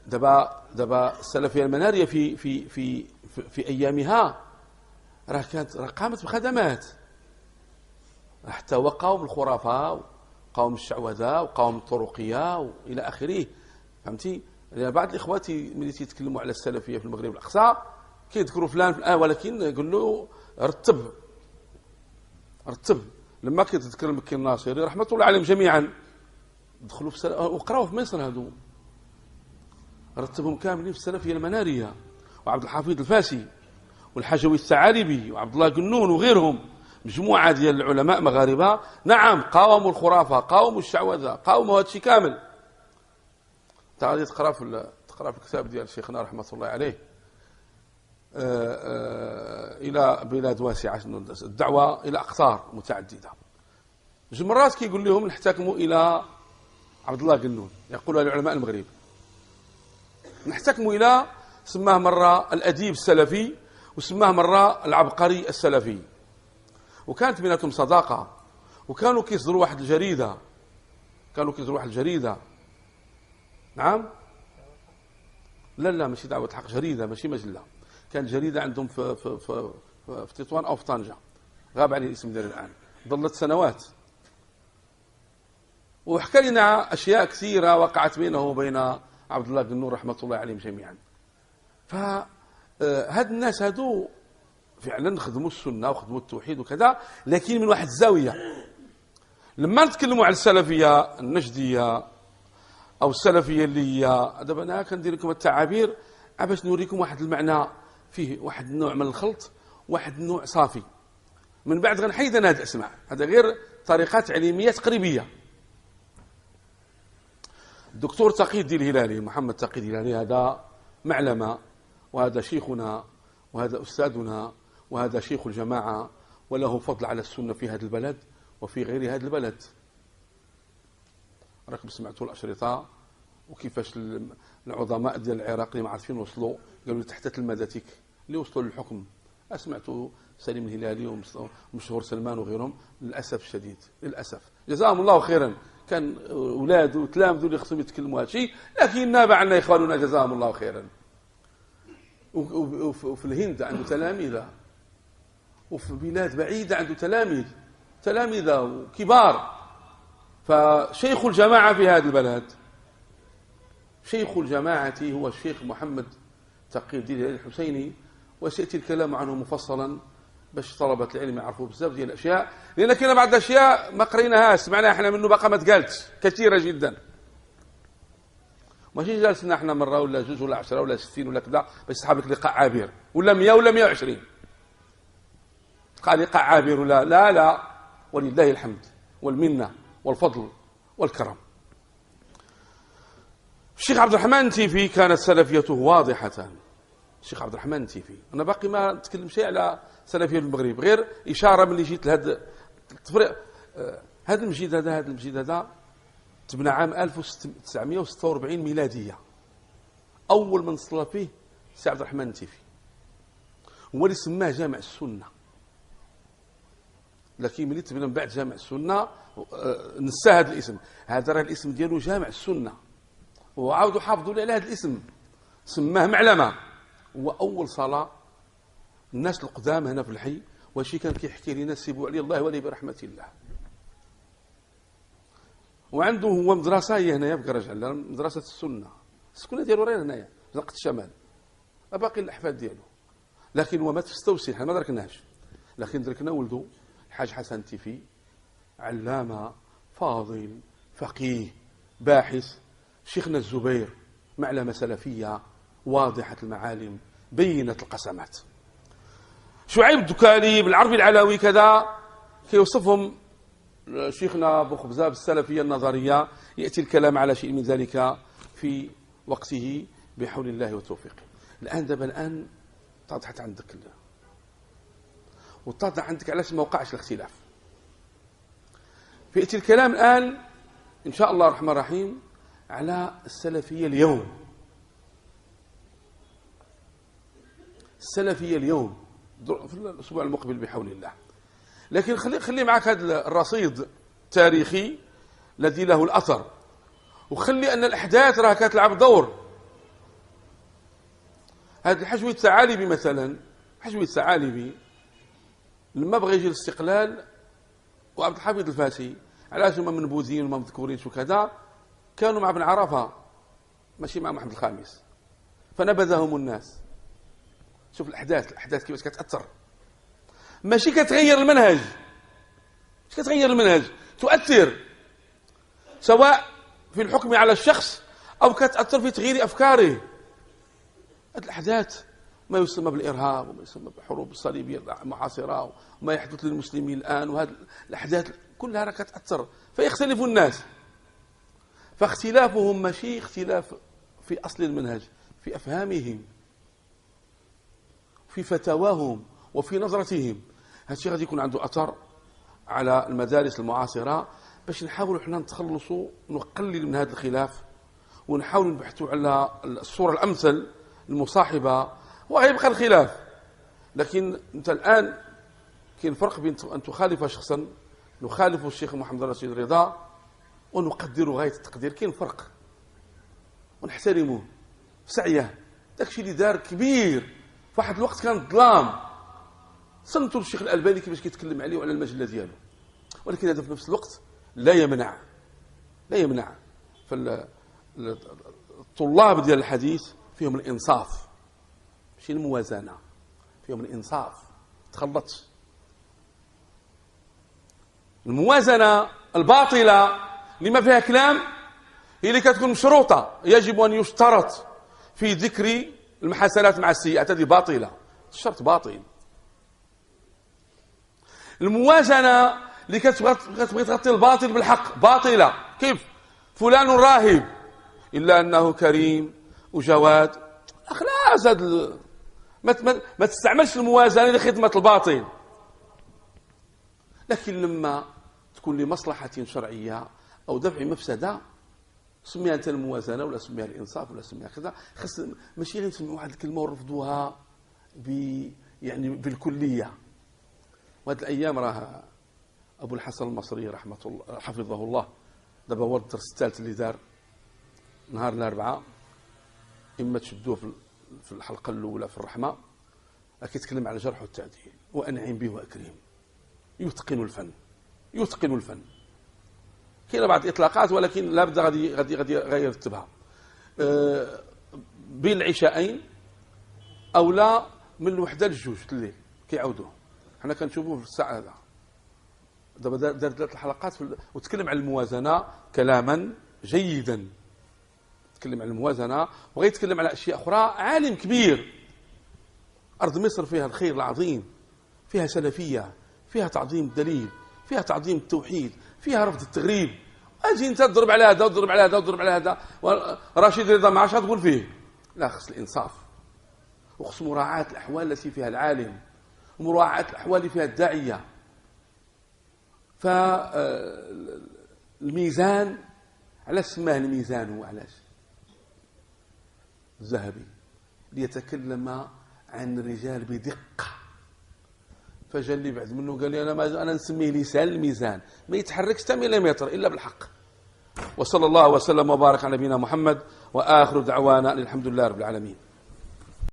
Speaker 1: دابا السلفية المنارية في أيامها راه قامت بخدمات، حتى وقاوم الخرافة وقاوم الشعوذة وقاوم الطرقية وإلى آخره. فهمتي؟ يعني بعض الإخوات ملي تيتكلموا على السلفية في المغرب الأقصى كيذكروا فلان ولكن يقول له رتب. لما كيتذكر المكي الناصري رحمة الله عليهم جميعا دخلوا في وقراوا في مصر، هذو رتبهم كاملين في السلفية المنارية، وعبد الحفيظ الفاسي والحجوي الثعالبي وعبد الله قنون وغيرهم، مجموعة ديال العلماء مغاربة. نعم قاوموا الخرافة، قاوموا الشعوذة، قاوموا هذا الشيء كامل. تعالي تقرا في الكتاب ديال شيخنا رحمة الله عليه إلى بلاد واسعة، الدعوة إلى أقطار متعددة. جوج مرات كيقول لهم نحتكموا إلى عبد الله قنون، يقولها العلماء المغرب، نحتكموا إلى، سماه مرة الأديب السلفي وسماه مرة العبقري السلفي، وكانت بيناتهم صداقة، وكانوا كيصدروا واحد الجريدة. نعم لا ماشي دعوة الحق، جريدة ماشي مجلة، كانت جريدة عندهم في تطوان أو في طنجة، غاب عليه الاسم ديال الآن، ظلت سنوات. وحكى لنا أشياء كثيرة وقعت بينه وبين عبد الله قنون رحمة الله عليهم جميعا. فهاد الناس هادو فعلا خدموا السنة وخدموا التوحيد وكذا، لكن من واحد الزاوية. لما نتكلموا على السلفية النجدية أو السلفية اللي هي دابا أنا كندير لكم التعابير باش نوريكم واحد المعنى فيه واحد النوع من الخلط، واحد النوع صافي. من بعد غنحيد أنا هاد الأسماء، هذا غير طريقات علمية تقريبية. الدكتور تقي الدين الهلالي، محمد تقي الدين الهلالي، هذا معلمة، وهذا شيخنا، وهذا أستاذنا، وهذا شيخ الجماعة، وله فضل على السنة في هذا البلد وفي غير هذا البلد. راكم سمعتوا الأشرطة وكيفاش العظماء ديال العراق اللي ما عارفين وصلوا، قالوا تحت تلمذتك اللي وصلوا للحكم. سمعتوا سليم الهلالي ومشهور سلمان وغيرهم، للأسف الشديد، للأسف جزاهم الله خيرا، كان أولاده وتلامذوا اللي خصهم يتكلموا هذا الشيء، لكن نابع عنا إخواننا جزاهم الله خيرا. وفي الهند عنده تلاميذ، وفي بلاد بعيدة عنده تلاميذ، تلامذة وكبار. فشيخ الجماعة في هذا البلد، شيخ الجماعة هو الشيخ محمد تقي الدين الحسيني، وسيأتي الكلام عنه مفصلا باش طلبة العلم يعرفوا بزاف ديال الأشياء، لأن كاين بعض الأشياء ما قريناهاش، سمعناها احنا منه باقا ما تقالتش كثيرة جدا. ماشي جالسنا احنا مرة ولا جوج ولا 10 ولا 60 ولا كذا باش تسحب لك لقاء عابر، ولا 100 ولا 120 قال لقاء عابر، ولا لا لا، ولله الحمد والمنة والفضل والكرم. الشيخ عبد الرحمن النتيفي كانت سلفيته واضحة. الشيخ عبد الرحمن النتيفي، أنا باقي ما نتكلم شيء على سلفية المغرب، غير إشارة من اللي جيت لهذا التفريق. هذا المسجد هذا تبنى عام 1946 ميلادية. أول من صلى فيه السي عبد الرحمن النتيفي، هو اللي سماه جامع السنة. لكن ملي تبنى من بعد جامع السنة نسى هذا الاسم، هذا راه الاسم ديالو جامع السنة، وعاودوا حافظوا على هذا الاسم، سماه معلمة. هو أول صلاة الناس القدام هنا في الحي، وشي كان كيحكي لنا السي بوعلي الله ولي برحمة الله. وعنده هو مدرسة هي هنايا في كرجع، مدرسة السنة، السكنة ديالو راه هنايا في نقطة الشمال، باقي الأحفاد ديالو. لكن هو مات في 66، حنا ما دركناهش، لكن دركنا ولده الحاج حسن النتيفي، علامة فاضل فقيه باحث. شيخنا الزبير معلمة سلفية واضحة المعالم بينة القسمات. شعيب الدكالي بالعربي العلوي كذا كيوصفهم شيخنا أبو خبزة بالسلفية النظرية، يأتي الكلام على شيء من ذلك في وقته بحول الله وتوفيقه. الآن اتضحت عندك واتضح عندك علاش ما وقعش الاختلاف. فيأتي الكلام الآن إن شاء الله الرحمن الرحيم على السلفية اليوم. السلفية اليوم في الأسبوع المقبل بحول الله. لكن خلي معك هذا الرصيد التاريخي الذي له الأثر، وخلي أن الأحداث راها كتلعب دور. هذا الحجوي الثعالبي مثلا، حجوي الثعالبي لما بغى يجي الاستقلال وعبد الحفيظ الفاسي، علاش هما منبوذين وما مذكورينش وكذا، كانوا مع ابن عرفة ماشي مع محمد الخامس، فنبذهم الناس. شوف الأحداث كيفاش كتأثر، ماشي كتغير المنهج، مش كتغير المنهج، تؤثر سواء في الحكم على الشخص أو كتأثر في تغيير أفكاره. هذه الأحداث ما يسمى بالإرهاب وما يسمى بالحروب الصليبية المعاصرة وما يحدث للمسلمين الآن، وهذه الأحداث كلها كتأثر فيختلف الناس. فاختلافهم ماشي اختلاف في أصل المنهج، في أفهامهم، في فتاواهم، وفي نظرتهم. هذا الشيء غادي يكون عنده أثر على المدارس المعاصرة، باش نحاولوا حنا نتخلصوا نقلل من هذا الخلاف، ونحاول نبحثوا على الصورة الأمثل المصاحبة. وغيبقى الخلاف، لكن أنت الآن كاين فرق بين أن تخالف شخصا، نخالف الشيخ محمد رشيد رضا ونقدره غاية التقدير، كاين فرق ونحترمه في سعيه. داكشي اللي دار كبير في واحد الوقت كان ظلام، صنتوا الشيخ الألباني كيفاش كيتكلم عليه وعلى المجلة ديالو، ولكن هذا في نفس الوقت لا يمنع فالطلاب ديال الحديث فيهم الإنصاف، ماشي الموازنة، فيهم الإنصاف. تخلطش الموازنة الباطلة لما فيها كلام هي اللي كتكون مشروطة، يجب أن يشترط في ذكر المحاسنات مع السيئات، هذه باطلة، الشرط باطل. الموازنة اللي كتبغي تغطي الباطل بالحق باطلة. كيف فلان راهب إلا أنه كريم وجواد، خلاص ما تستعملش الموازنة لخدمة الباطل. لكن لما تكون لمصلحة شرعية أو دفع مفسدة، سميها أنت الموازنة ولا سميها الإنصاف ولا سميها كذا، ماشي غير يسميوا واحد الكلمة ورفضوها يعني بالكلية. وهذه الأيام راه أبو الحسن المصري رحمة الله حفظه الله، دابا هو الدرس الثالث اللي دار نهار الأربعاء، إما تشدوه في الحلقة الأولى في الرحمة، كيتكلم على الجرح والتعديل وأنعم به وأكرم، يتقن الفن يتقن الفن. كاين بعض الإطلاقات ولكن لابد غادي يرتبها بين العشاءين أو لا، من الوحدة للجوج الليل كيعاودوه. حنا كنشوفوه في الساعة هذا. دابا دار 3 حلقات وتكلم عن الموازنة كلاما جيدا، تكلم عن الموازنة وغير يتكلم على أشياء أخرى. عالم كبير. أرض مصر فيها الخير العظيم، فيها سلفية، فيها تعظيم الدليل، فيها تعظيم التوحيد، فيها رفض التغريب. أجي أنت تضرب على هذا وتضرب على هذا وتضرب على هذا. رشيد رضا ما عادش تقول فيه. لا، خص الإنصاف وخص مراعاة الأحوال التي فيها العالم ومراعاة الأحوال اللي فيها الداعية. فالميزان علاش سماه الميزان؟ هو علاش الذهبي ليتكلم عن الرجال بدقة. فجا اللي بعد منه قال لي أنا نسميه لسان الميزان، ما يتحركش حتى مليمتر إلا بالحق. وصلى الله وسلم وبارك على نبينا محمد، وآخر دعوانا الحمد لله رب العالمين.